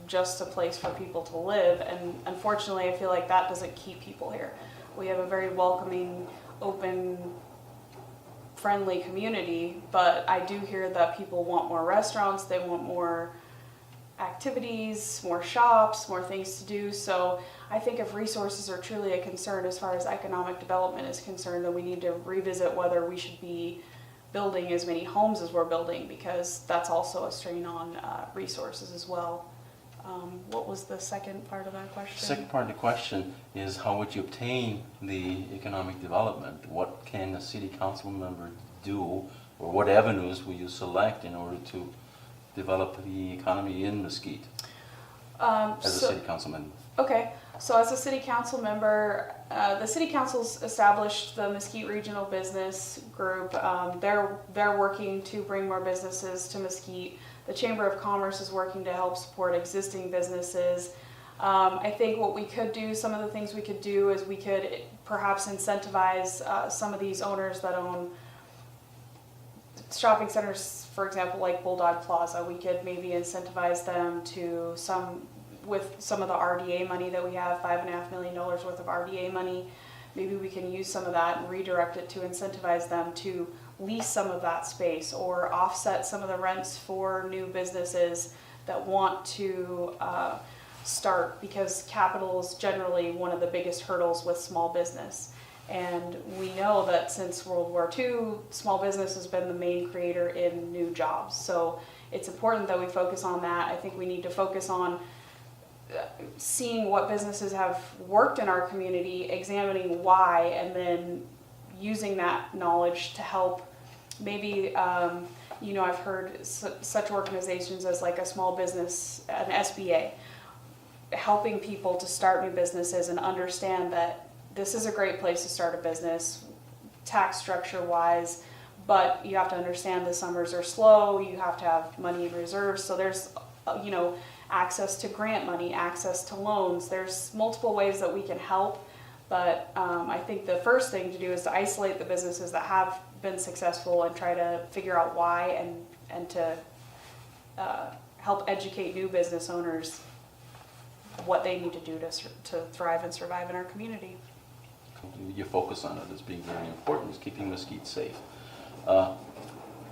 just a place for people to live, and unfortunately I feel like that doesn't keep people here. We have a very welcoming, open, friendly community, but I do hear that people want more restaurants, they want more activities, more shops, more things to do. So I think if resources are truly a concern as far as economic development is concerned, then we need to revisit whether we should be building as many homes as we're building, because that's also a strain on resources as well. What was the second part of that question? Second part of the question is, how would you obtain the economic development? What can a city council member do, or what avenues will you select in order to develop the economy in Mesquite as a city council member? Okay, so as a city council member, the city council's established the Mesquite Regional Business Group. They're working to bring more businesses to Mesquite. The Chamber of Commerce is working to help support existing businesses. I think what we could do, some of the things we could do is we could perhaps incentivize some of these owners that own shopping centers, for example, like Bulldog Plaza. We could maybe incentivize them to with some of the RDA money that we have, $5.5 million worth of RDA money. Maybe we can use some of that and redirect it to incentivize them to lease some of that space, or offset some of the rents for new businesses that want to start, because capital is generally one of the biggest hurdles with small business. And we know that since World War II, small business has been the main creator in new jobs. So it's important that we focus on that. I think we need to focus on seeing what businesses have worked in our community, examining why, and then using that knowledge to help. Maybe, I've heard such organizations as like a small business, an SBA, helping people to start new businesses and understand that this is a great place to start a business, tax structure wise, but you have to understand the summers are slow, you have to have money in reserves. So there's, access to grant money, access to loans. There's multiple ways that we can help. But I think the first thing to do is to isolate the businesses that have been successful and try to figure out why, and to help educate new business owners what they need to do to thrive and survive in our community. Your focus on it as being very important, is keeping Mesquite safe.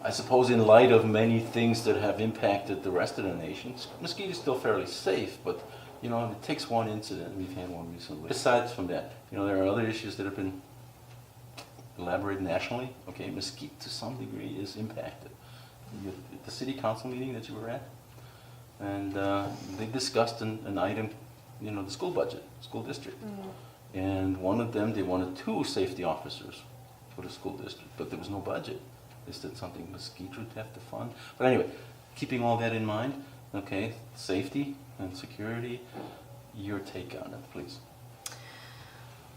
I suppose in light of many things that have impacted the rest of the nation, Mesquite is still fairly safe, but it takes one incident. We've had one recently. Besides from that, there are other issues that have been elaborated nationally. Okay, Mesquite to some degree is impacted. The city council meeting that you were at, and they discussed an item, the school budget, school district. And one of them, they wanted 2 safety officers for the school district, but there was no budget. Is that something Mesquite would have to fund? But anyway, keeping all that in mind, okay, safety and security, your take on it, please.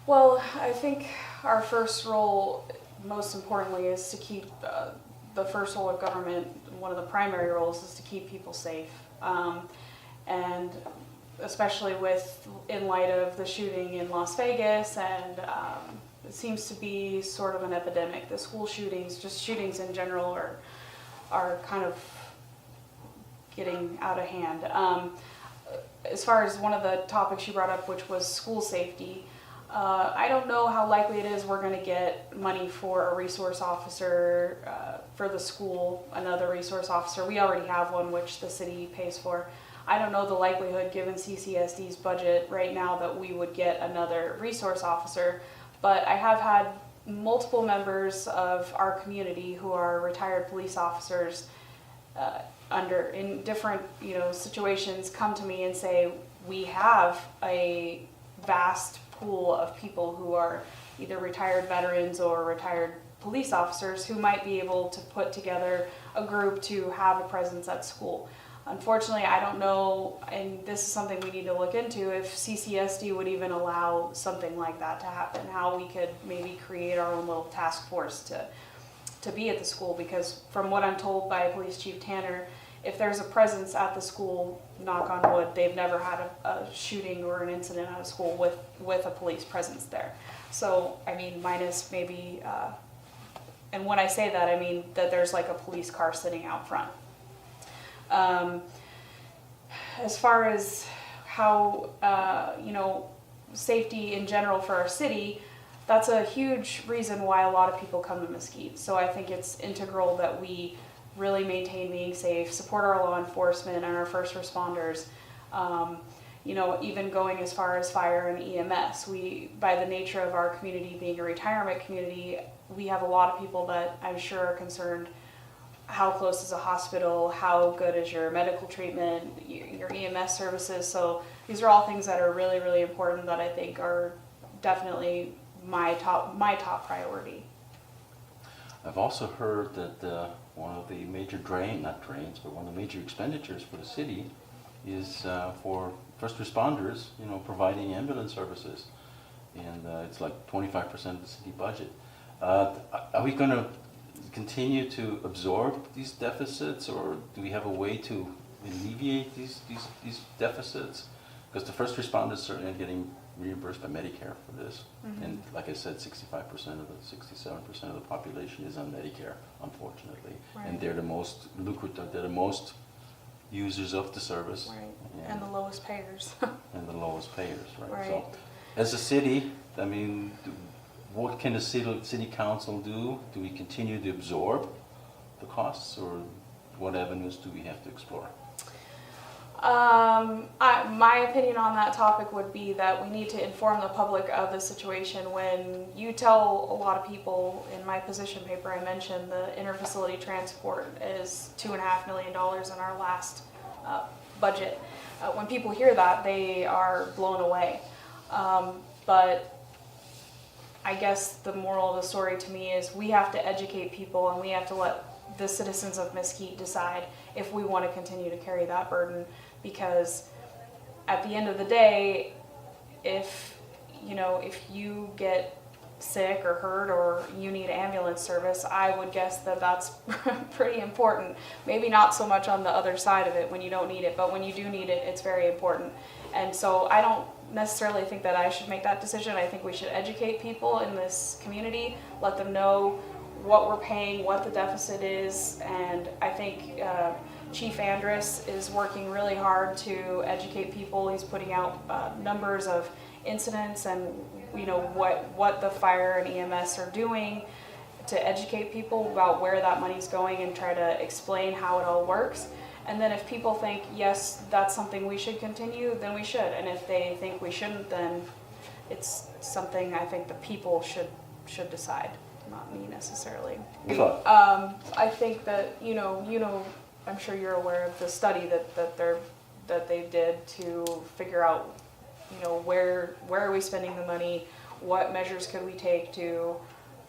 Well, I think our first role, most importantly, is to keep the first role of government. One of the primary roles is to keep people safe, and especially in light of the shooting in Las Vegas, and it seems to be sort of an epidemic. The school shootings, just shootings in general, are kind of getting out of hand. As far as one of the topics you brought up, which was school safety, I don't know how likely it is we're going to get money for a resource officer for the school, another resource officer. We already have one, which the city pays for. I don't know the likelihood, given CCSD's budget right now, that we would get another resource officer. But I have had multiple members of our community who are retired police officers in different situations come to me and say, we have a vast pool of people who are either retired veterans or retired police officers who might be able to put together a group to have a presence at school. Unfortunately, I don't know, and this is something we need to look into, if CCSD would even allow something like that to happen, how we could maybe create our own little task force to be at the school, because from what I'm told by Police Chief Tanner, if there's a presence at the school, knock on wood, they've never had a shooting or an incident at a school with a police presence there. So, I mean, minus maybe, and when I say that, I mean that there's like a police car sitting out front. As far as how, safety in general for our city, that's a huge reason why a lot of people come to Mesquite. So I think it's integral that we really maintain being safe, support our law enforcement and our first responders. Even going as far as fire and EMS. We, by the nature of our community being a retirement community, we have a lot of people that I'm sure are concerned. How close is a hospital? How good is your medical treatment, your EMS services? So these are all things that are really, really important that I think are definitely my top priority. I've also heard that one of the major one of the major expenditures for the city is for first responders, providing ambulance services. And it's like 25% of the city budget. Are we going to continue to absorb these deficits, or do we have a way to alleviate these deficits? Because the first responders certainly are getting reimbursed by Medicare for this. Mm-hmm. And like I said, 67% of the population is on Medicare, unfortunately. Right. And they're the most lucrative, they're the most users of the service. Right. And the lowest payers. And the lowest payers, right? Right. So, as a city, I mean, what can the city council do? Do we continue to absorb the costs, or what avenues do we have to explore? My opinion on that topic would be that we need to inform the public of the situation. When you tell a lot of people, in my position paper I mentioned the interfacility transport is $2.5 million in our last budget. When people hear that, they are blown away. But I guess the moral of the story to me is we have to educate people, and we have to let the citizens of Mesquite decide if we want to continue to carry that burden. Because at the end of the day, if you get sick or hurt or you need ambulance service, I would guess that that's pretty important. Maybe not so much on the other side of it when you don't need it, but when you do need it, it's very important. And so I don't necessarily think that I should make that decision. I think we should educate people in this community, let them know what we're paying, what the deficit is, and I think Chief Andrus is working really hard to educate people. He's putting out numbers of incidents and what the fire and EMS are doing to educate people about where that money's going and try to explain how it all works. And then if people think, yes, that's something we should continue, then we should. And if they think we shouldn't, then it's something I think the people should decide, not me necessarily. I think that, I'm sure you're aware of the study that they did to figure out, where are we spending the money, what measures could we take to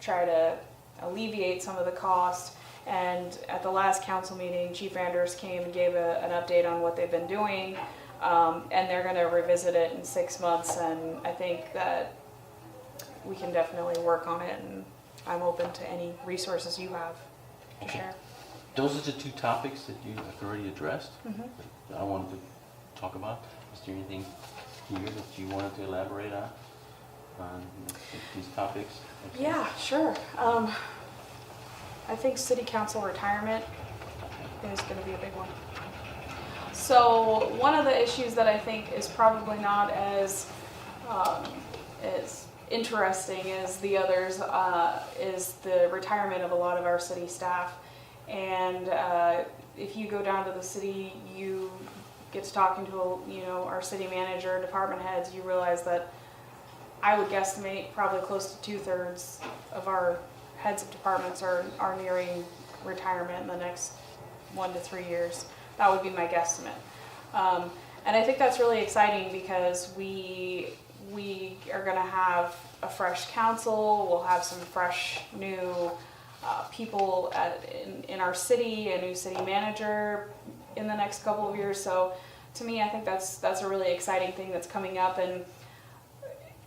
try to alleviate some of the cost. And at the last council meeting, Chief Andrus came and gave an update on what they've been doing, and they're going to revisit it in 6 months. And I think that we can definitely work on it, and I'm open to any resources you have to share. Those are the two topics that you have already addressed. Mm-hmm. That I wanted to talk about. Is there anything here that you wanted to elaborate on these topics? Yeah, sure. I think city council retirement is going to be a big one. So one of the issues that I think is probably not as interesting as the others is the retirement of a lot of our city staff. And if you go down to the city, you get to talking to our city manager, department heads, you realize that I would guesstimate probably close to 2/3 of our heads of departments are nearing retirement in the next 1 to 3 years. That would be my guesstimate. And I think that's really exciting because we we are gonna have a fresh council, we'll have some fresh new people in our city, a new city manager in the next couple of years. So to me, I think that's a really exciting thing that's coming up, and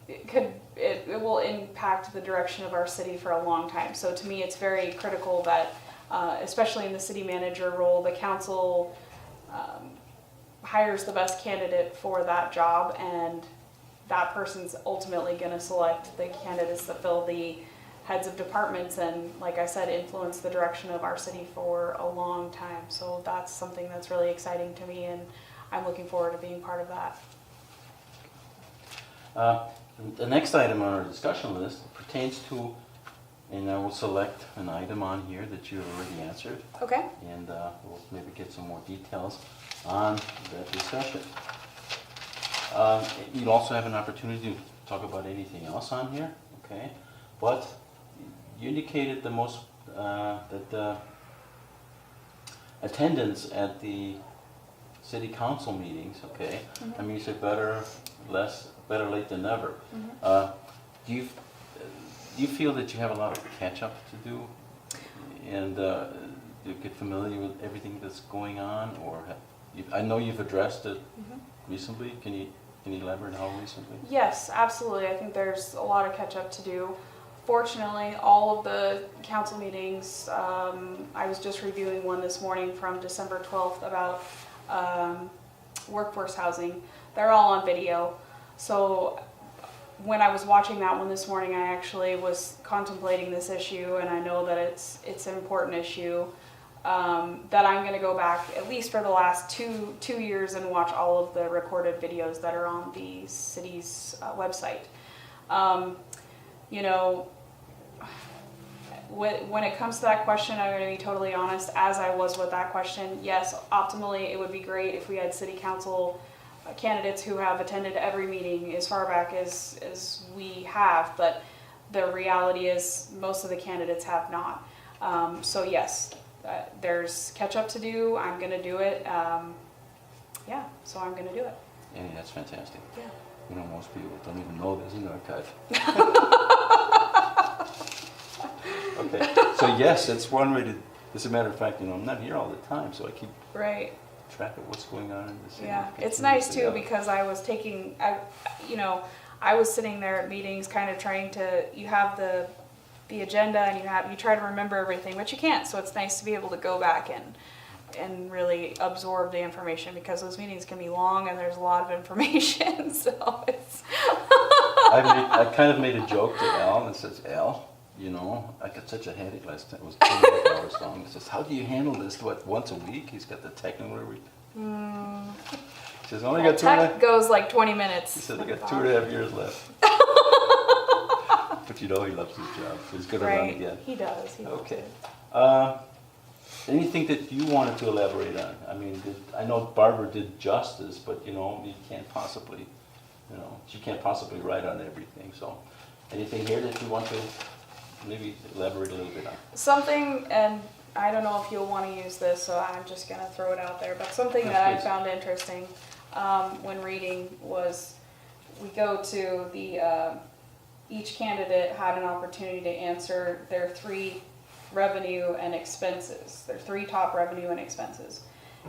it will impact the direction of our city for a long time. So to me, it's very critical that, especially in the city manager role, the council hires the best candidate for that job, and that person's ultimately going to select the candidates that fill the heads of departments and, like I said, influence the direction of our city for a long time. So that's something that's really exciting to me, and I'm looking forward to being part of that. The next item on our discussion list pertains to, and I will select an item on here that you have already answered, Okay. and we'll maybe get some more details on that discussion. You'll also have an opportunity to talk about anything else on here, okay? But you indicated that the attendance at the city council meetings, okay? Mhm. I mean, you said better late than never. Mhm. Do you feel that you have a lot of catch up to do, and you get familiar with everything that's going on, or I know you've addressed it Mhm. recently. Can you elaborate how recently? Yes, absolutely. I think there's a lot of catch up to do. Fortunately, all of the council meetings, I was just reviewing one this morning from December 12th about workforce housing. They're all on video. So when I was watching that one this morning, I actually was contemplating this issue, and I know that it's an important issue, that I'm going to go back at least for the last two years and watch all of the recorded videos that are on the city's website. You know, when it comes to that question, I'm going to be totally honest, as I was with that question. Yes, optimally, it would be great if we had city council candidates who have attended every meeting as far back as we have, but the reality is most of the candidates have not. So yes, there's catch up to do. I'm going to do it. Yeah, so I'm going to do it. Yeah, that's fantastic. Yeah. You know, most people don't even know there's an archive. Okay, so yes, it's one way to, as a matter of fact, you know, I'm not here all the time, so I keep Right. track of what's going on in the city. Yeah, it's nice too because I was I was sitting there at meetings kind of trying to, you have the agenda and you try to remember everything, but you can't. So it's nice to be able to go back and really absorb the information, because those meetings can be long and there's a lot of information. So it's. I kind of made a joke to Al, and it says, Al, you know, I got such a headache last time. It was 2 hours long. He says, how do you handle this? What, once a week? He's got the technical every. He says, only got Tech goes like 20 minutes. He said, I got 2.5 years left. But you know, he loves his job. He's going to run Right, again. he does. He loves Okay. it. Anything that you wanted to elaborate on? I mean, I know Barbara did justice, but you know, you can't possibly, you know, she can't possibly write on everything. So, anything here that you want to maybe elaborate a little bit on? Something, and I don't know if you'll want to use this, so I'm just going to throw it out there, but something Yes, that I please. found interesting when reading was we go to the, each candidate had an opportunity to answer their 3 revenue and expenses, their 3 top revenue and expenses.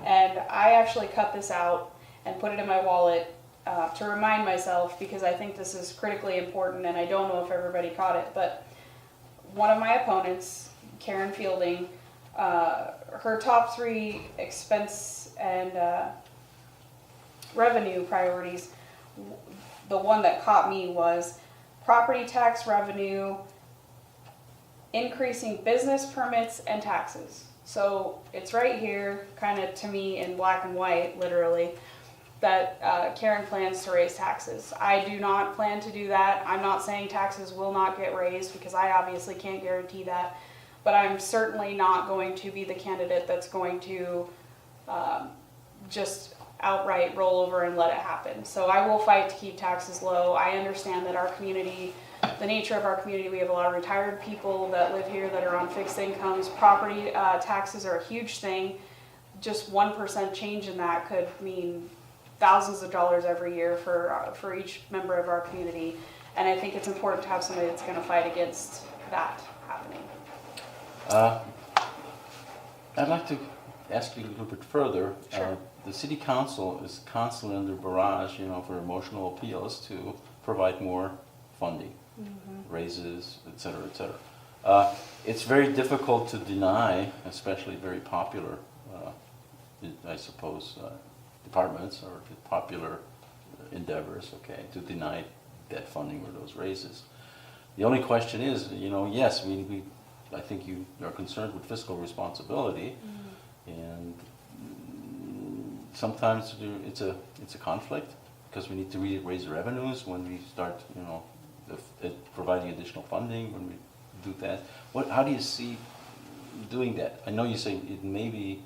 And I actually cut this out and put it in my wallet to remind myself, because I think this is critically important, and I don't know if everybody caught it, but one of my opponents, Karen Fielding, her top 3 expense and revenue priorities, the one that caught me was property tax revenue, increasing business permits and taxes. So it's right here, kind of to me in black and white, literally, that Karen plans to raise taxes. I do not plan to do that. I'm not saying taxes will not get raised, because I obviously can't guarantee that. But I'm certainly not going to be the candidate that's going to just outright roll over and let it happen. So I will fight to keep taxes low. I understand that our community, the nature of our community, we have a lot of retired people that live here that are on fixed incomes. Property taxes are a huge thing. Just 1% change in that could mean thousands of dollars every year for each member of our community. And I think it's important to have somebody that's going to fight against that happening. I'd like to ask you a little bit further. Sure. The city council is constantly under barrage, for emotional appeals to provide more funding, raises, et cetera, et cetera. It's very difficult to deny, especially very popular, I suppose, departments or popular endeavors, okay, to deny that funding or those raises. The only question is, yes, I think you are concerned with fiscal responsibility, and sometimes it's a conflict because we need to raise revenues when we start, providing additional funding when we do that. How do you see doing that? I know you say it may be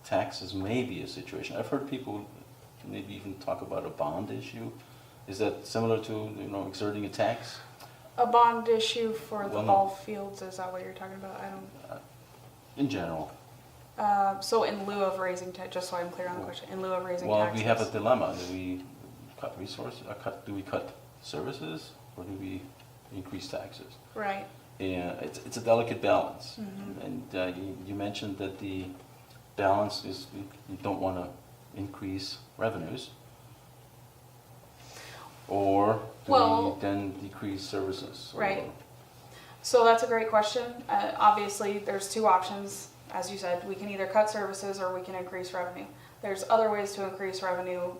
taxes may be a situation. I've heard people maybe even talk about a bond issue. Is that similar to exerting a tax? A bond issue for the Well, no. ball fields, is that what you're talking about? I don't. In general. So in lieu of raising just so I'm clear on the question, in lieu of raising Well, taxes. we have a dilemma. Do we cut resources? Do we cut services, or do we increase taxes? Right. And it's a delicate balance. And you mentioned that the balance is you don't want to increase revenues, or do Well, we then decrease services? Right. So that's a great question. Obviously, there's two options. As you said, we can either cut services or we can increase revenue. There's other ways to increase revenue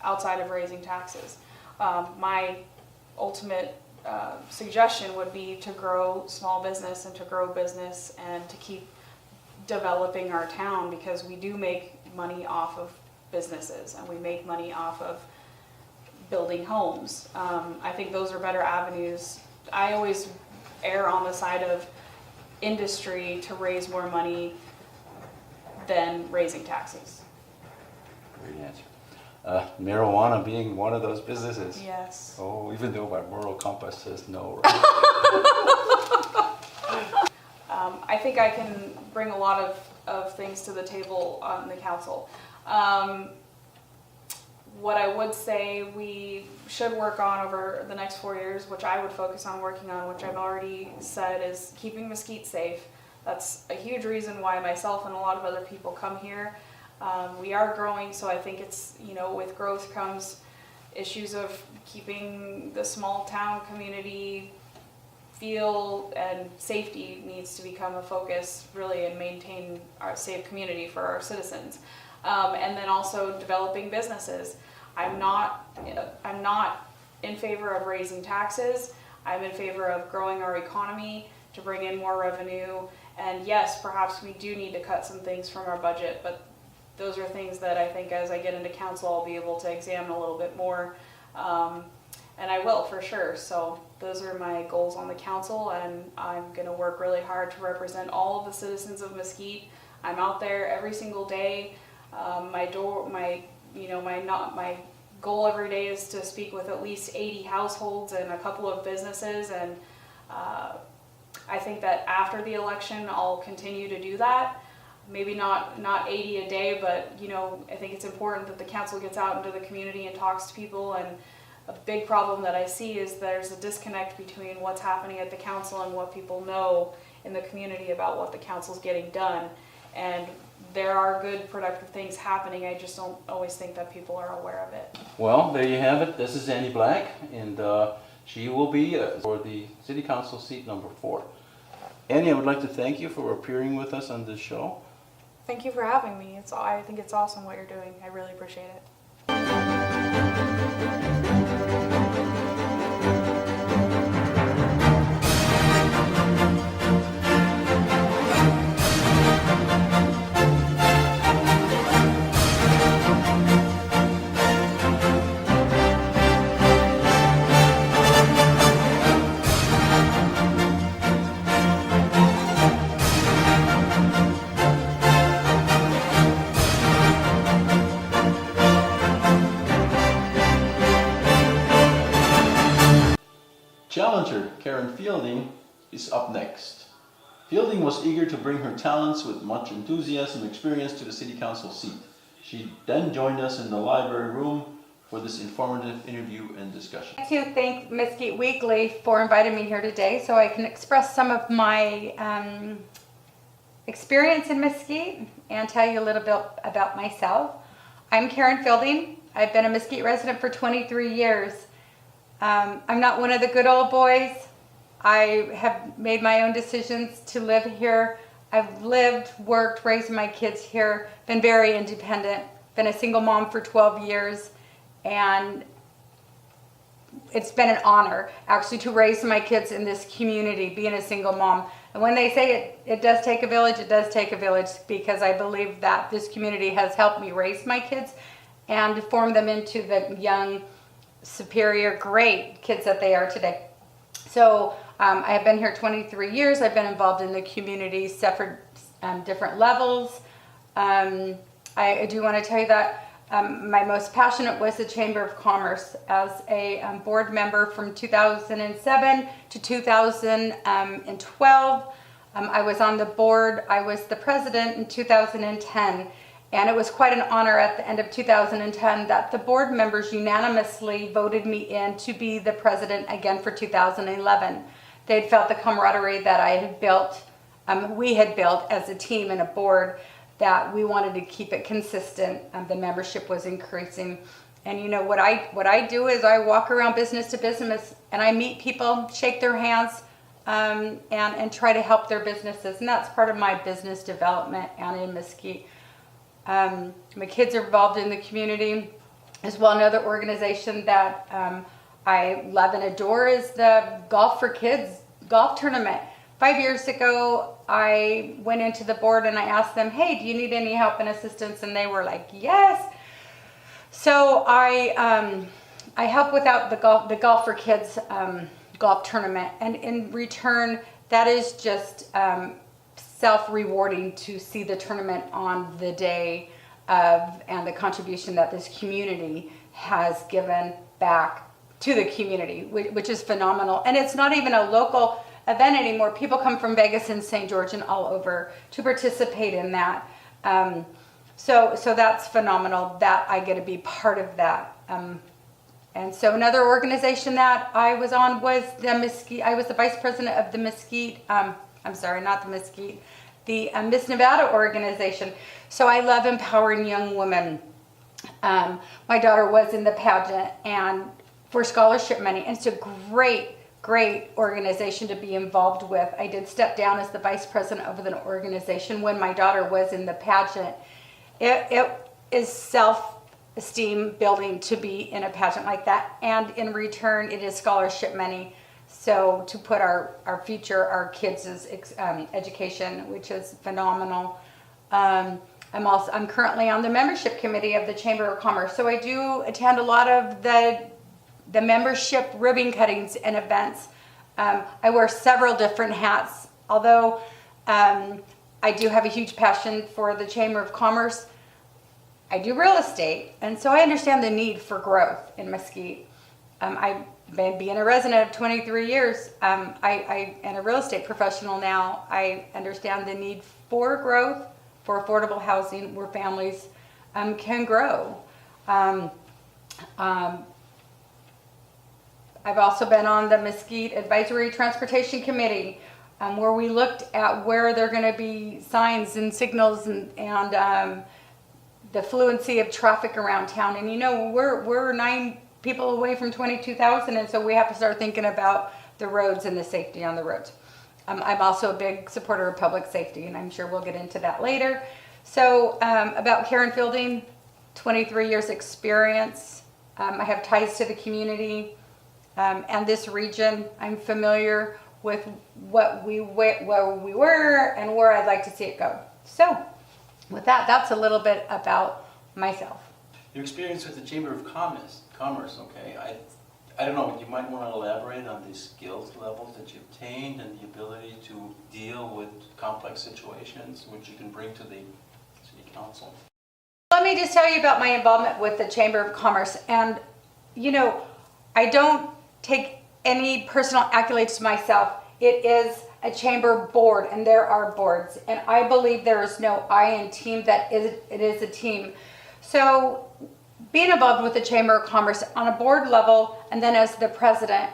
outside of raising taxes. My ultimate suggestion would be to grow small business and to grow business and to keep developing our town, because we do make money off of businesses and we make money off of building homes. I think those are better avenues. I always err on the side of industry to raise more money than raising taxes. Great answer. Marijuana being one of those businesses. Yes. Oh, even though my moral compass says no. I think I can bring a lot of things to the table on the council. What I would say we should work on over the next 4 years, which I would focus on working on, which I've already said, is keeping Mesquite safe. That's a huge reason why myself and a lot of other people come here. We are growing, so I think it's, with growth comes issues of keeping the small town community feel, and safety needs to become a focus really, and maintain our safe community for our citizens. And then also developing businesses. I'm not in favor of raising taxes. I'm in favor of growing our economy to bring in more revenue. And yes, perhaps we do need to cut some things from our budget, but those are things that I think as I get into council, I'll be able to examine a little bit more. And I will, for sure. So those are my goals on the council, and I'm going to work really hard to represent all of the citizens of Mesquite. I'm out there every single day. My goal every day is to speak with at least 80 households and a couple of businesses, and I think that after the election I'll continue to do that. Maybe not 80 a day, but I think it's important that the council gets out into the community and talks to people. And a big problem that I see is there's a disconnect between what's happening at the council and what people know in the community about what the council's getting done. And there are good, productive things happening. I just don't always think that people are aware of it. Well, there you have it. This is Annie Black, and she will be for the City Council seat number 4. Annie, I would like to thank you for appearing with us on this show. Thank you for having me. I think it's awesome what you're doing. I really appreciate it. Challenger Karen Fielding is up next. Fielding was eager to bring her talents with much enthusiasm and experience to the City Council seat. She then joined us in the library room for this informative interview and discussion. I'd like to thank Mesquite Weekly for inviting me here today so I can express some of my experience in Mesquite and tell you a little bit about myself. I'm Karen Fielding. I've been a Mesquite resident for 23 years. I'm not one of the good old boys. I have made my own decisions to live here. I've lived, worked, raised my kids here, been very independent, been a single mom for 12 years, and it's been an honor actually to raise my kids in this community, being a single mom. And when they say it does take a village, it does take a village, because I believe that this community has helped me raise my kids and form them into the young, superior, great kids that they are today. So I have been here 23 years. I've been involved in the community separate different levels. I do want to tell you that my most passionate was the Chamber of Commerce as a board member from 2007 to 2012. I was on the board. I was the president in 2010. And it was quite an honor at the end of 2010 that the board members unanimously voted me in to be the president again for 2011. They'd felt the camaraderie that I had built, we had built as a team and a board, that we wanted to keep it consistent. The membership was increasing. And you know, what I do is I walk around business to business and I meet people, shake their hands, and try to help their businesses. And that's part of my business development and in Mesquite. My kids are involved in the community as well. Another organization that I love and adore is the Golf for Kids golf tournament. 5 years ago, I went into the board and I asked them, hey, do you need any help and assistance? And they were like, yes. So I help without the Golf for Kids golf tournament. And in return, that is just self-rewarding to see the tournament on the day of, and the contribution that this community has given back to the community, which is phenomenal. And it's not even a local event anymore. People come from Vegas and St. George and all over to participate in that. So that's phenomenal that I get to be part of that. And so another organization that I was on was the Mesquite. I was the vice president of the Mesquite, I'm sorry, not the Mesquite, the Miss Nevada organization. So I love empowering young women. My daughter was in the pageant and for scholarship money. And it's a great organization to be involved with. I did step down as the vice president of the organization when my daughter was in the pageant. It is self-esteem building to be in a pageant like that. And in return, it is scholarship money. So to put our future, our kids' education, which is phenomenal. I'm currently on the membership committee of the Chamber of Commerce. So I do attend a lot of the membership ribbon cuttings and events. I wear several different hats, although I do have a huge passion for the Chamber of Commerce. I do real estate, and so I understand the need for growth in Mesquite. I've been being a resident of 23 years. I am a real estate professional now. I understand the need for growth, for affordable housing where families can grow. I've also been on the Mesquite Advisory Transportation Committee, where we looked at where there are going to be signs and signals and the fluency of traffic around town. And you know, we're 9 people away from 22,000, and so we have to start thinking about the roads and the safety on the roads. I'm also a big supporter of public safety, and I'm sure we'll get into that later. So about Karen Fielding, 23 years experience. I have ties to the community and this region. I'm familiar with where we were and where I'd like to see it go. So with that, that's a little bit about myself. Your experience with the Chamber of Commerce, okay? I don't know, you might want to elaborate on the skills levels that you obtained and the ability to deal with complex situations, which you can bring to the City Council. Let me just tell you about my involvement with the Chamber of Commerce. And, you know, I don't take any personal accolades to myself. It is a chamber board, and there are boards. And I believe there is no I in team, that it is a team. So being involved with the Chamber of Commerce on a board level and then as the president,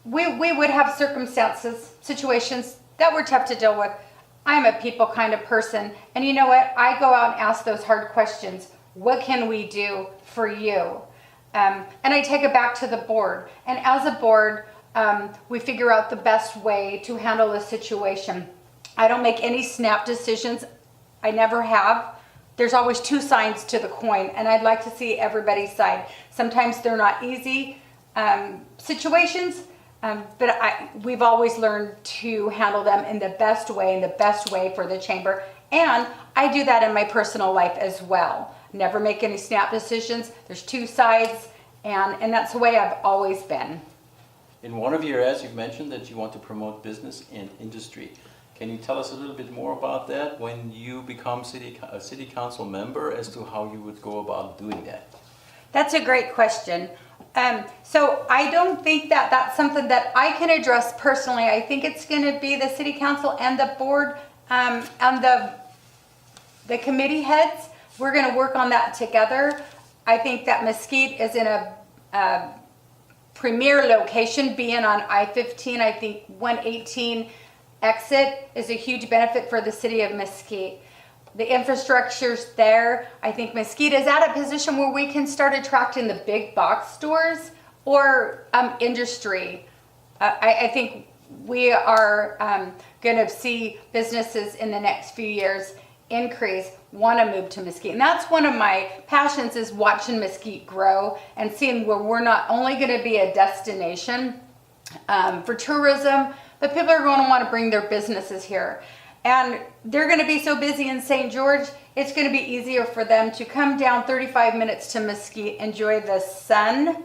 we would have situations that were tough to deal with. I'm a people kind of person. And you know what? I go out and ask those hard questions. What can we do for you? And I take it back to the board. And as a board, we figure out the best way to handle a situation. I don't make any snap decisions. I never have. There's always two sides to the coin, and I'd like to see everybody's side. Sometimes they're not easy situations, but we've always learned to handle them in the best way for the chamber. And I do that in my personal life as well. Never make any snap decisions. There's two sides, and that's the way I've always been. In one of your ads, you've mentioned that you want to promote business and industry. Can you tell us a little bit more about that when you become a city council member as to how you would go about doing that? That's a great question. So I don't think that that's something that I can address personally. I think it's going to be the city council and the board and the committee heads. We're going to work on that together. I think that Mesquite is in a premier location, being on I-15. I think 118 exit is a huge benefit for the city of Mesquite. The infrastructure's there. I think Mesquite is at a position where we can start attracting the big box stores or industry. I think we are going to see businesses in the next few years increase, want to move to Mesquite. And that's one of my passions, is watching Mesquite grow and seeing where we're not only going to be a destination for tourism, but people are going to want to bring their businesses here. And they're going to be so busy in St. George, it's going to be easier for them to come down 35 minutes to Mesquite, enjoy the sun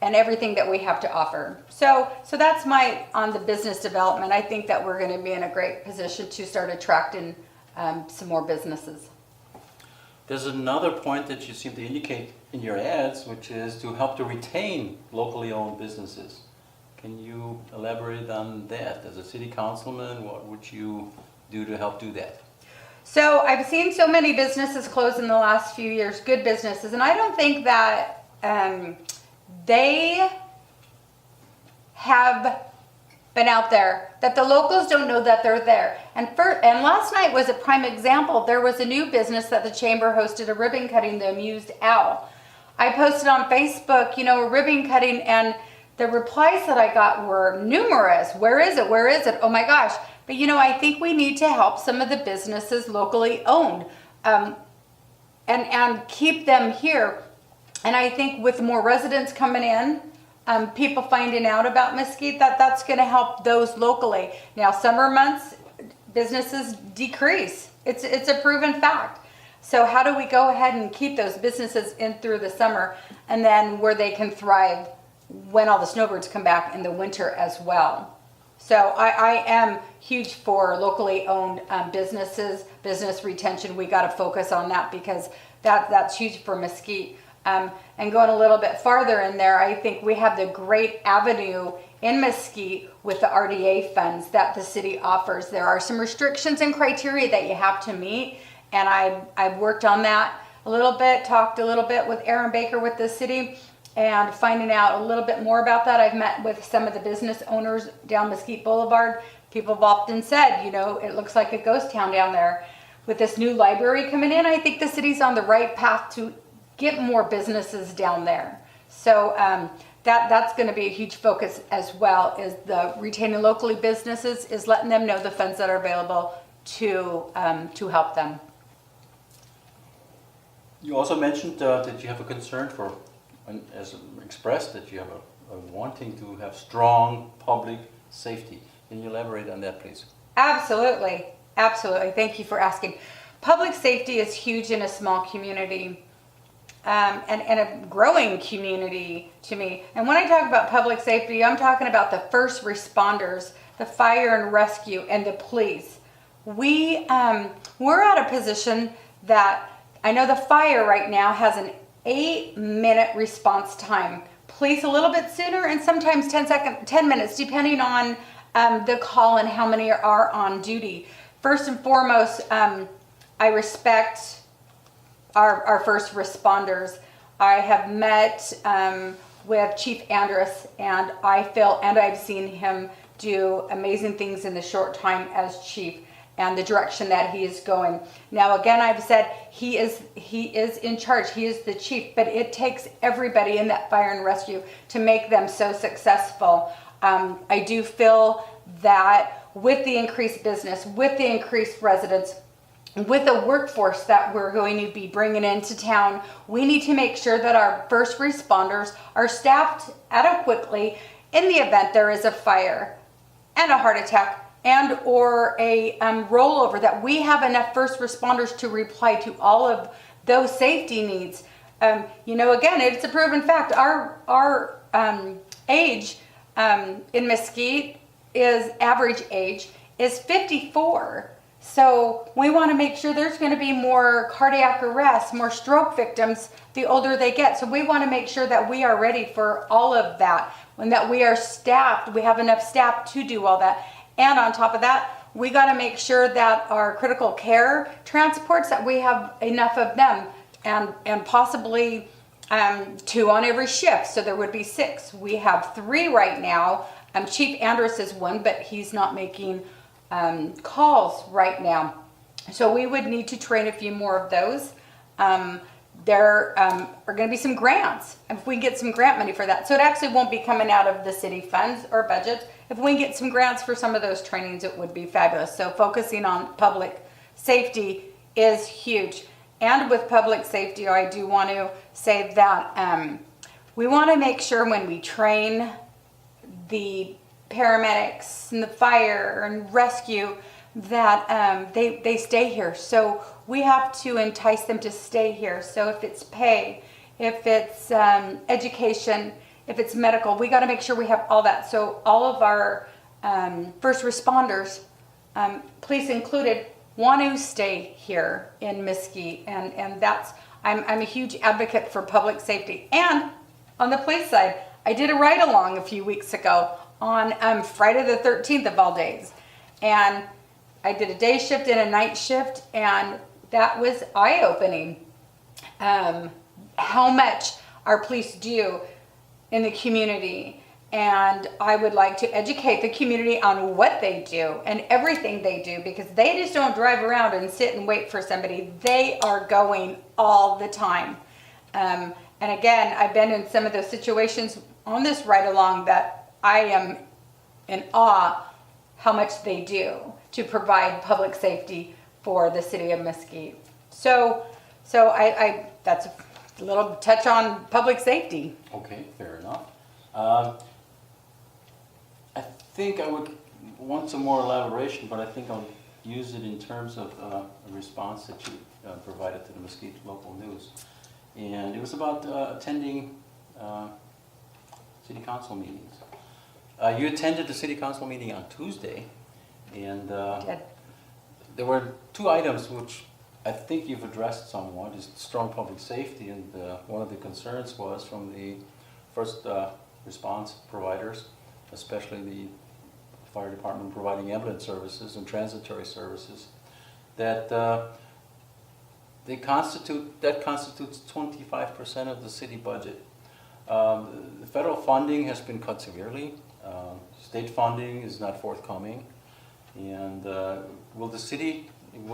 and everything that we have to offer. So that's on the business development. I think that we're going to be in a great position to start attracting some more businesses. There's another point that you seem to indicate in your ads, which is to help to retain locally owned businesses. Can you elaborate on that? As a city councilman, what would you do to help do that? So I've seen so many businesses close in the last few years, good businesses, and I don't think that they have been out there, that the locals don't know that they're there. And last night was a prime example. There was a new business that the chamber hosted, a ribbon cutting, the Amused Owl. I posted on Facebook, a ribbon cutting, and the replies that I got were numerous. Where is it? Where is it? Oh my gosh. But I think we need to help some of the businesses locally owned and keep them here. And I think with more residents coming in, people finding out about Mesquite, that's going to help those locally. Now, summer months, businesses decrease. It's a proven fact. So how do we go ahead and keep those businesses in through the summer, and then where they can thrive when all the snowbirds come back in the winter as well? So I am huge for locally owned businesses, business retention. We got to focus on that because that's huge for Mesquite. And going a little bit farther in there, I think we have the great avenue in Mesquite with the RDA funds that the city offers. There are some restrictions and criteria that you have to meet, and I've worked on that a little bit, talked a little bit with Aaron Baker with the city, and finding out a little bit more about that. I've met with some of the business owners down Mesquite Boulevard. People have often said, it looks like a ghost town down there. With this new library coming in, I think the city's on the right path to get more businesses down there. So that's going to be a huge focus as well, is the retaining locally businesses, is letting them know the funds that are available to help them. You also mentioned that you have a concern for, as expressed, that you have a wanting to have strong public safety. Can you elaborate on that, please? Absolutely. Thank you for asking. Public safety is huge in a small community. And a growing community to me. And when I talk about public safety, I'm talking about the first responders, the fire and rescue, and the police. We're at a position that I know the fire right now has an 8-minute response time. Police a little bit sooner, and sometimes 10 minutes, depending on the call and how many are on duty. First and foremost, I respect our first responders. I have met with Chief Andrus, and I've seen him do amazing things in the short time as chief and the direction that he is going. Now, again, I've said he is in charge. He is the chief, but it takes everybody in that fire and rescue to make them so successful. I do feel that with the increased business, with the increased residents, with the workforce that we're going to be bringing into town, we need to make sure that our first responders are staffed adequately in the event there is a fire and a heart attack and or a rollover, that we have enough first responders to reply to all of those safety needs. Again, it's a proven fact. Our age in Mesquite average age is 54. So we want to make sure there's going to be more cardiac arrests, more stroke victims the older they get. So we want to make sure that we are ready for all of that, and that we are staffed. We have enough staff to do all that. And on top of that, we got to make sure that our critical care transports, that we have enough of them, and possibly 2 on every shift. So there would be 6. We have 3 right now. Chief Andrus is one, but he's not making calls right now. So we would need to train a few more of those. There are going to be some grants, if we get some grant money for that. So it actually won't be coming out of the city funds or budgets. If we get some grants for some of those trainings, it would be fabulous. So focusing on public safety is huge. And with public safety, I do want to say that we want to make sure when we train the paramedics and the fire and rescue that they stay here. So we have to entice them to stay here. So if it's pay, if it's education, if it's medical, we got to make sure we have all that. So all of our first responders, police included, want to stay here in Mesquite, and that's I'm a huge advocate for public safety. And on the police side, I did a ride along a few weeks ago on Friday the 13th of all days, and I did a day shift and a night shift, and that was eye-opening. How much our police do in the community. And I would like to educate the community on what they do and everything they do, because they just don't drive around and sit and wait for somebody. They are going all the time. And again, I've been in some of those situations on this ride along that I am in awe how much they do to provide public safety for the city of Mesquite. So I that's a little touch on public safety. Okay, fair enough. I think I would want some more elaboration, but I think I'll use it in terms of a response that you provided to the Mesquite local news. And it was about attending city council meetings. You attended the city council meeting on Tuesday, and there were 2 items which I think you've addressed somewhat, is strong public safety, and one of the concerns was from the first response providers, especially the fire department providing ambulance services and transitory services, that constitutes 25% of the city budget. The federal funding has been cut severely. State funding is not forthcoming. And will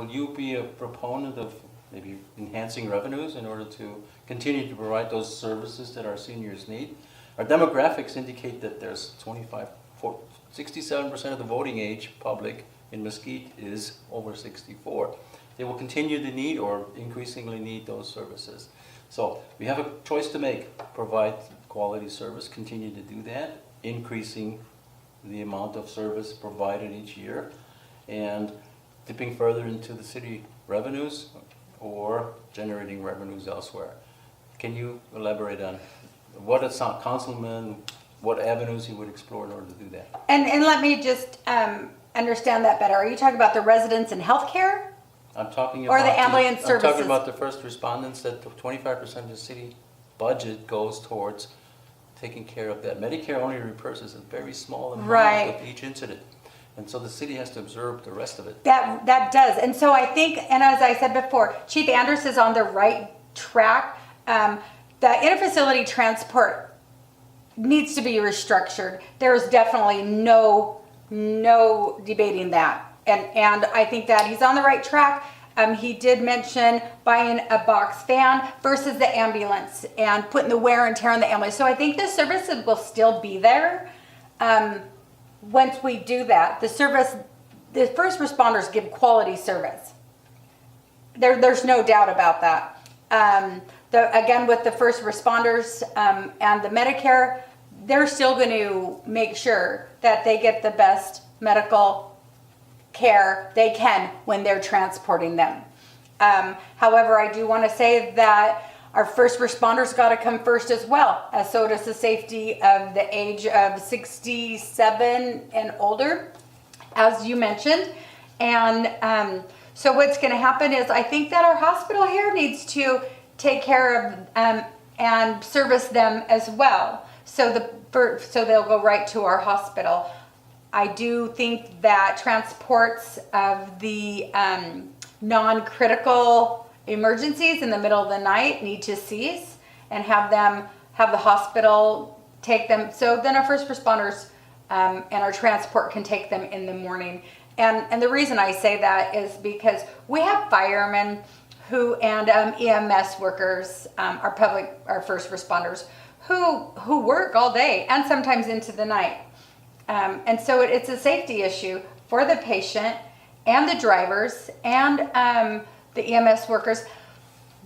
you be a proponent of maybe enhancing revenues in order to continue to provide those services that our seniors need? Our demographics indicate that there's 67% of the voting age public in Mesquite is over 64. They will continue to need or increasingly need those services. So we have a choice to make: provide quality service, continue to do that, increasing the amount of service provided each year, and dipping further into the city revenues, or generating revenues elsewhere. Can you elaborate on what a councilman, what avenues he would explore in order to do that? And let me just understand that better. Are you talking about the residents in healthcare? I'm talking Or about the ambulance I'm services? talking about the first respondents, that 25% of the city budget goes towards taking care of that. Medicare only repurchases a very small amount Right. of each incident. And so the city has to absorb the rest of it. That does. And so I think, and as I said before, Chief Anders is on the right track. The interfacility transport needs to be restructured. There is definitely no debating that. And I think that he's on the right track. He did mention buying a box van versus the ambulance and putting the wear and tear on the ambulance. So I think the services will still be there. Once we do that, the first responders give quality service. There's no doubt about that. Again, with the first responders and the Medicare, they're still going to make sure that they get the best medical care they can when they're transporting them. However, I do want to say that our first responders got to come first as well, as so does the safety of the age of 67 and older, as you mentioned. And so what's going to happen is I think that our hospital here needs to take care of and service them as well. So they'll go right to our hospital. I do think that transports of the non-critical emergencies in the middle of the night need to cease and have the hospital take them. So then our first responders and our transport can take them in the morning. And the reason I say that is because we have firemen and EMS workers, our first responders, who work all day and sometimes into the night. And so it's a safety issue for the patient and the drivers and the EMS workers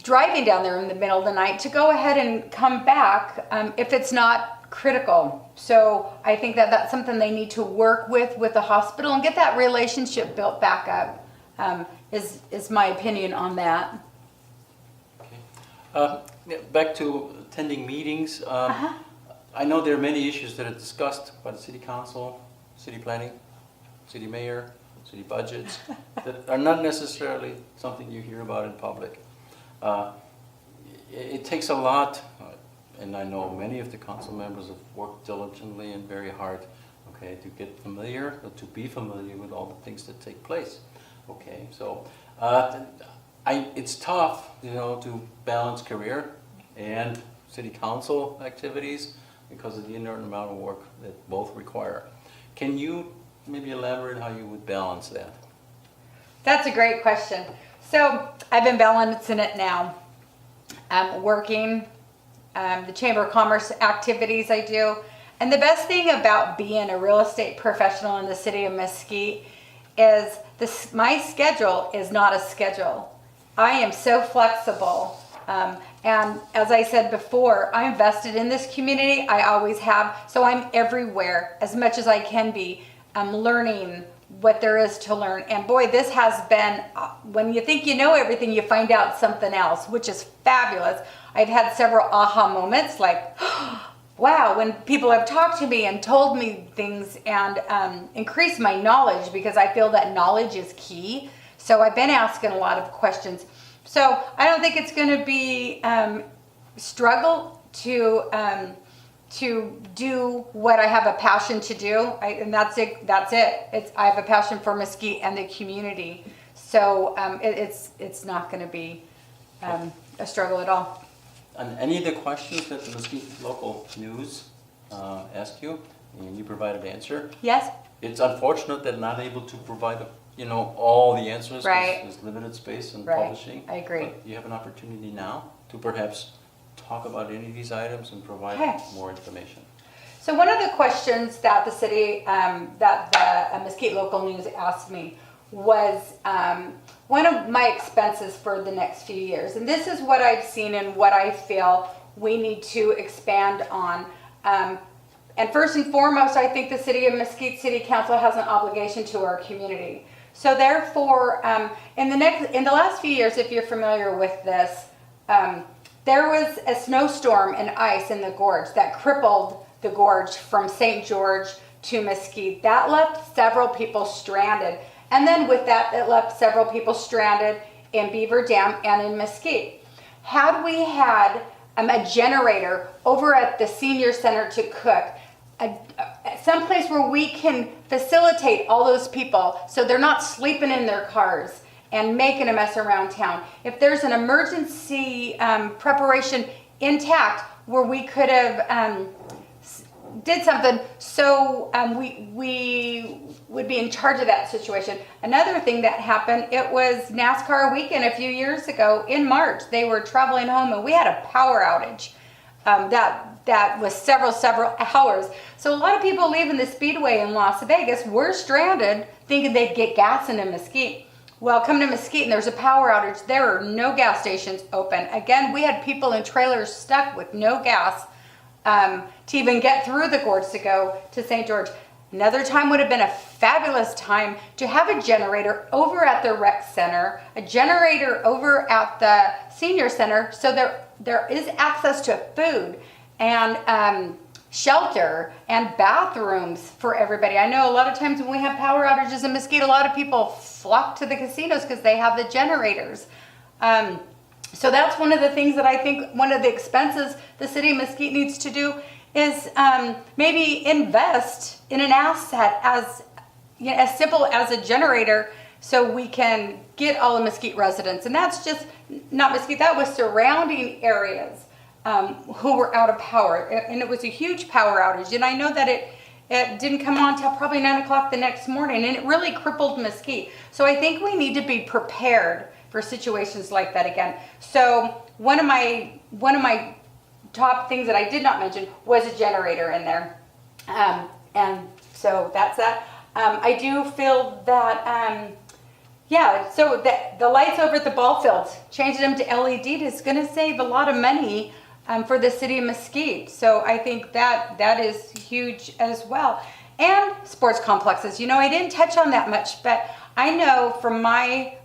driving down there in the middle of the night to go ahead and come back if it's not critical. So I think that that's something they need to work with the hospital and get that relationship built back up, is my opinion on that. Okay. Back to attending meetings. I know there are many issues that are discussed by the city council, city planning, city mayor, city budgets, that are not necessarily something you hear about in public. It takes a lot, and I know many of the council members have worked diligently and very hard, okay, to get familiar, or to be familiar with all the things that take place. Okay, so it's tough, to balance career and city council activities, because of the inordinate amount of work that both require. Can you maybe elaborate how you would balance that? That's a great question. So I've been balancing it now. I'm working the Chamber of Commerce activities I do. And the best thing about being a real estate professional in the city of Mesquite is my schedule is not a schedule. I am so flexible. And as I said before, I'm invested in this community. I always have. So I'm everywhere as much as I can be. I'm learning what there is to learn. And boy, this has been, when you think you know everything, you find out something else, which is fabulous. I've had several aha moments like, wow, when people have talked to me and told me things and increased my knowledge, because I feel that knowledge is key. So I've been asking a lot of questions. So I don't think it's going to be struggle to do what I have a passion to do, and that's it. I have a passion for Mesquite and the community, so it's not going to be a struggle at all. And any of the questions that the Mesquite local news asked you, and you provided an answer? Yes. It's unfortunate that not able to provide all the answers. Right. There's limited space in Right. publishing. I agree. But you have an opportunity now to perhaps talk about any of these items and provide Okay. more information. So one of the questions that the city, that the Mesquite local news asked me was one of my expenses for the next few years. And this is what I've seen and what I feel we need to expand on. And first and foremost, I think the city of Mesquite City Council has an obligation to our community. So therefore, in the last few years, if you're familiar with this, there was a snowstorm and ice in the gorge that crippled the gorge from St. George to Mesquite. That left several people stranded. And then with that, it left several people stranded in Beaver Dam and in Mesquite. Had we had a generator over at the senior center to cook, someplace where we can facilitate all those people so they're not sleeping in their cars and making a mess around town. If there's an emergency preparation intact where we could have did something, so we would be in charge of that situation. Another thing that happened, it was NASCAR weekend a few years ago in March. They were traveling home and we had a power outage that was several hours. So a lot of people leaving the Speedway in Las Vegas were stranded thinking they'd get gas into Mesquite. Well, come to Mesquite and there's a power outage. There are no gas stations open. Again, we had people in trailers stuck with no gas to even get through the gorge to go to St. George. Another time would have been a fabulous time to have a generator over at the rec center, a generator over at the senior center, so there is access to food and shelter and bathrooms for everybody. I know a lot of times when we have power outages in Mesquite, a lot of people flock to the casinos because they have the generators. So that's one of the things that I think one of the expenses the city of Mesquite needs to do is maybe invest in an asset as simple as a generator so we can get all of Mesquite residents. And that's just not Mesquite, that was surrounding areas who were out of power. And it was a huge power outage. And I know that it didn't come on until probably 9 o'clock the next morning, and it really crippled Mesquite. So I think we need to be prepared for situations like that again. So one of my top things that I did not mention was a generator in there. And so that's that. I do feel that, so the lights over at the ball fields, changing them to LED is gonna save a lot of money for the city of Mesquite. So I think that is huge as well. And sports complexes. I didn't touch on that much, but I know from my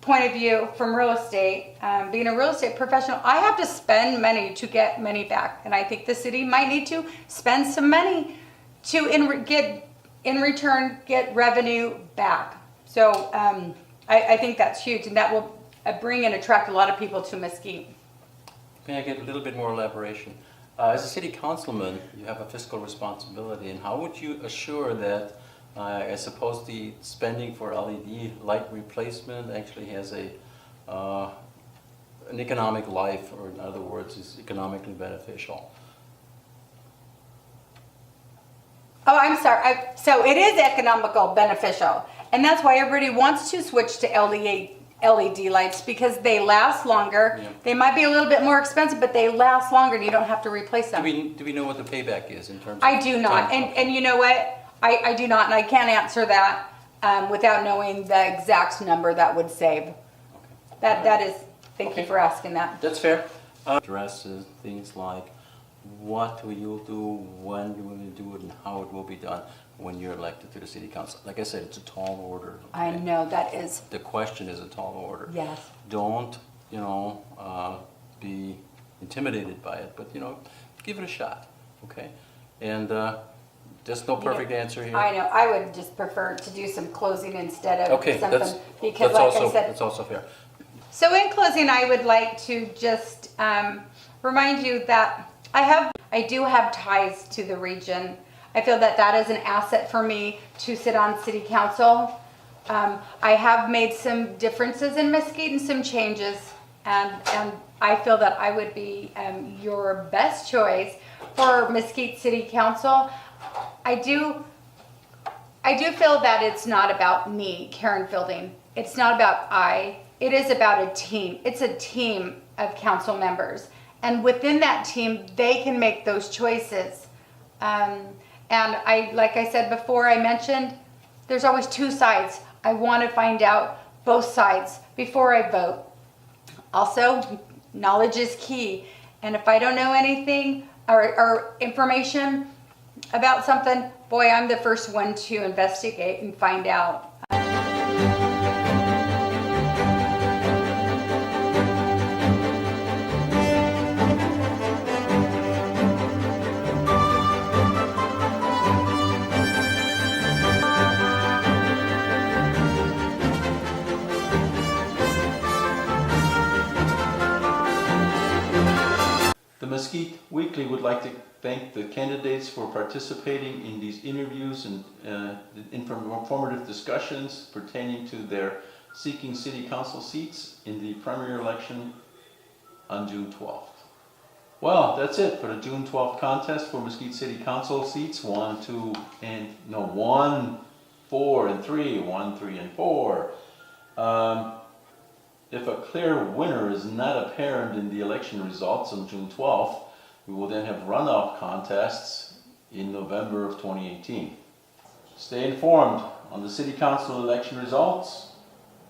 point of view from real estate, being a real estate professional, I have to spend money to get money back. And I think the city might need to spend some money to in return get revenue back. So I think that's huge, and that will bring and attract a lot of people to Mesquite. May I get a little bit more elaboration? As a city councilman, you have a fiscal responsibility, and how would you assure that I suppose the spending for LED light replacement actually has an economic life, or in other words, is economically beneficial? Oh, I'm sorry. So it is economical beneficial, and that's why everybody wants to switch to LED lights because they last longer. Yeah. They might be a little bit more expensive, but they last longer, and you don't have to replace them. Do we know what the payback is in terms of I do not, time? and you know what? I do not, and I can't answer that without knowing the exact number that would save. Okay. That is. Thank Okay. you for asking that. That's fair. Addresses things like what will you do, when you will do it, and how it will be done when you're elected to the city council. Like I said, it's a tall order. I okay? know that is. The question is a tall order. Yes. Don't, be intimidated by it, but, give it a shot, okay? And there's no perfect answer here. I know. I would just prefer to do some closing instead of Okay, something because, like I said. that's also fair. So in closing, I would like to just remind you that I do have ties to the region. I feel that is an asset for me to sit on city council. I have made some differences in Mesquite and some changes, and I feel that I would be your best choice for Mesquite City Council. I do feel that it's not about me, Karen Fielding. It's not about it is about a team. It's a team of council members. And within that team, they can make those choices. And like I said before, I mentioned, there's always two sides. I want to find out both sides before I vote. Also, knowledge is key. And if I don't know anything or information about something, boy, I'm the first one to investigate and find out. The Mesquite Weekly would like to thank the candidates for participating in these interviews and informative discussions pertaining to their seeking city council seats in the primary election on June 12th. Well, that's it for the June 12th contest for Mesquite City Council seats 1, 4, and 3, 1, 3, and 4. If a clear winner is not apparent in the election results on June 12th, we will then have runoff contests in November of 2018. Stay informed on the City Council election results,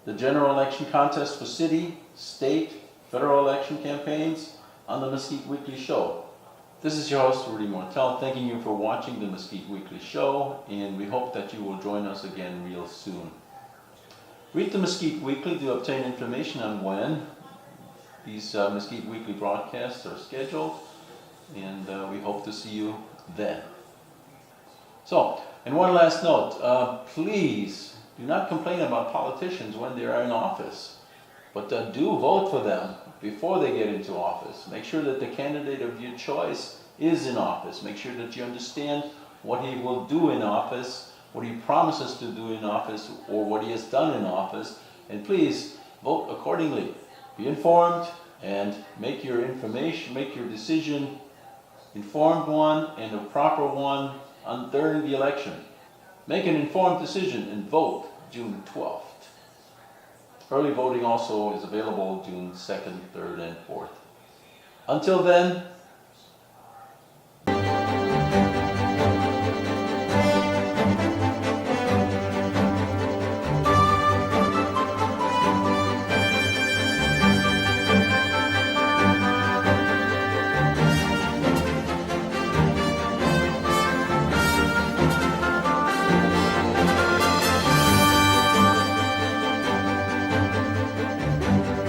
the general election contest for city, state, federal election campaigns on the Mesquite Weekly Show. This is your host, Rudy Mortel, thanking you for watching the Mesquite Weekly Show, and we hope that you will join us again real soon. Read the Mesquite Weekly to obtain information on when these Mesquite Weekly broadcasts are scheduled, and we hope to see you then. So, and one last note, please do not complain about politicians when they are in office, but do vote for them before they get into office. Make sure that the candidate of your choice is in office. Make sure that you understand what he will do in office, what he promises to do in office, or what he has done in office, and please vote accordingly. Be informed and make your decision informed one and a proper one during the election. Make an informed decision and vote June 12th. Early voting also is available June 2nd, 3rd, and 4th. Until then,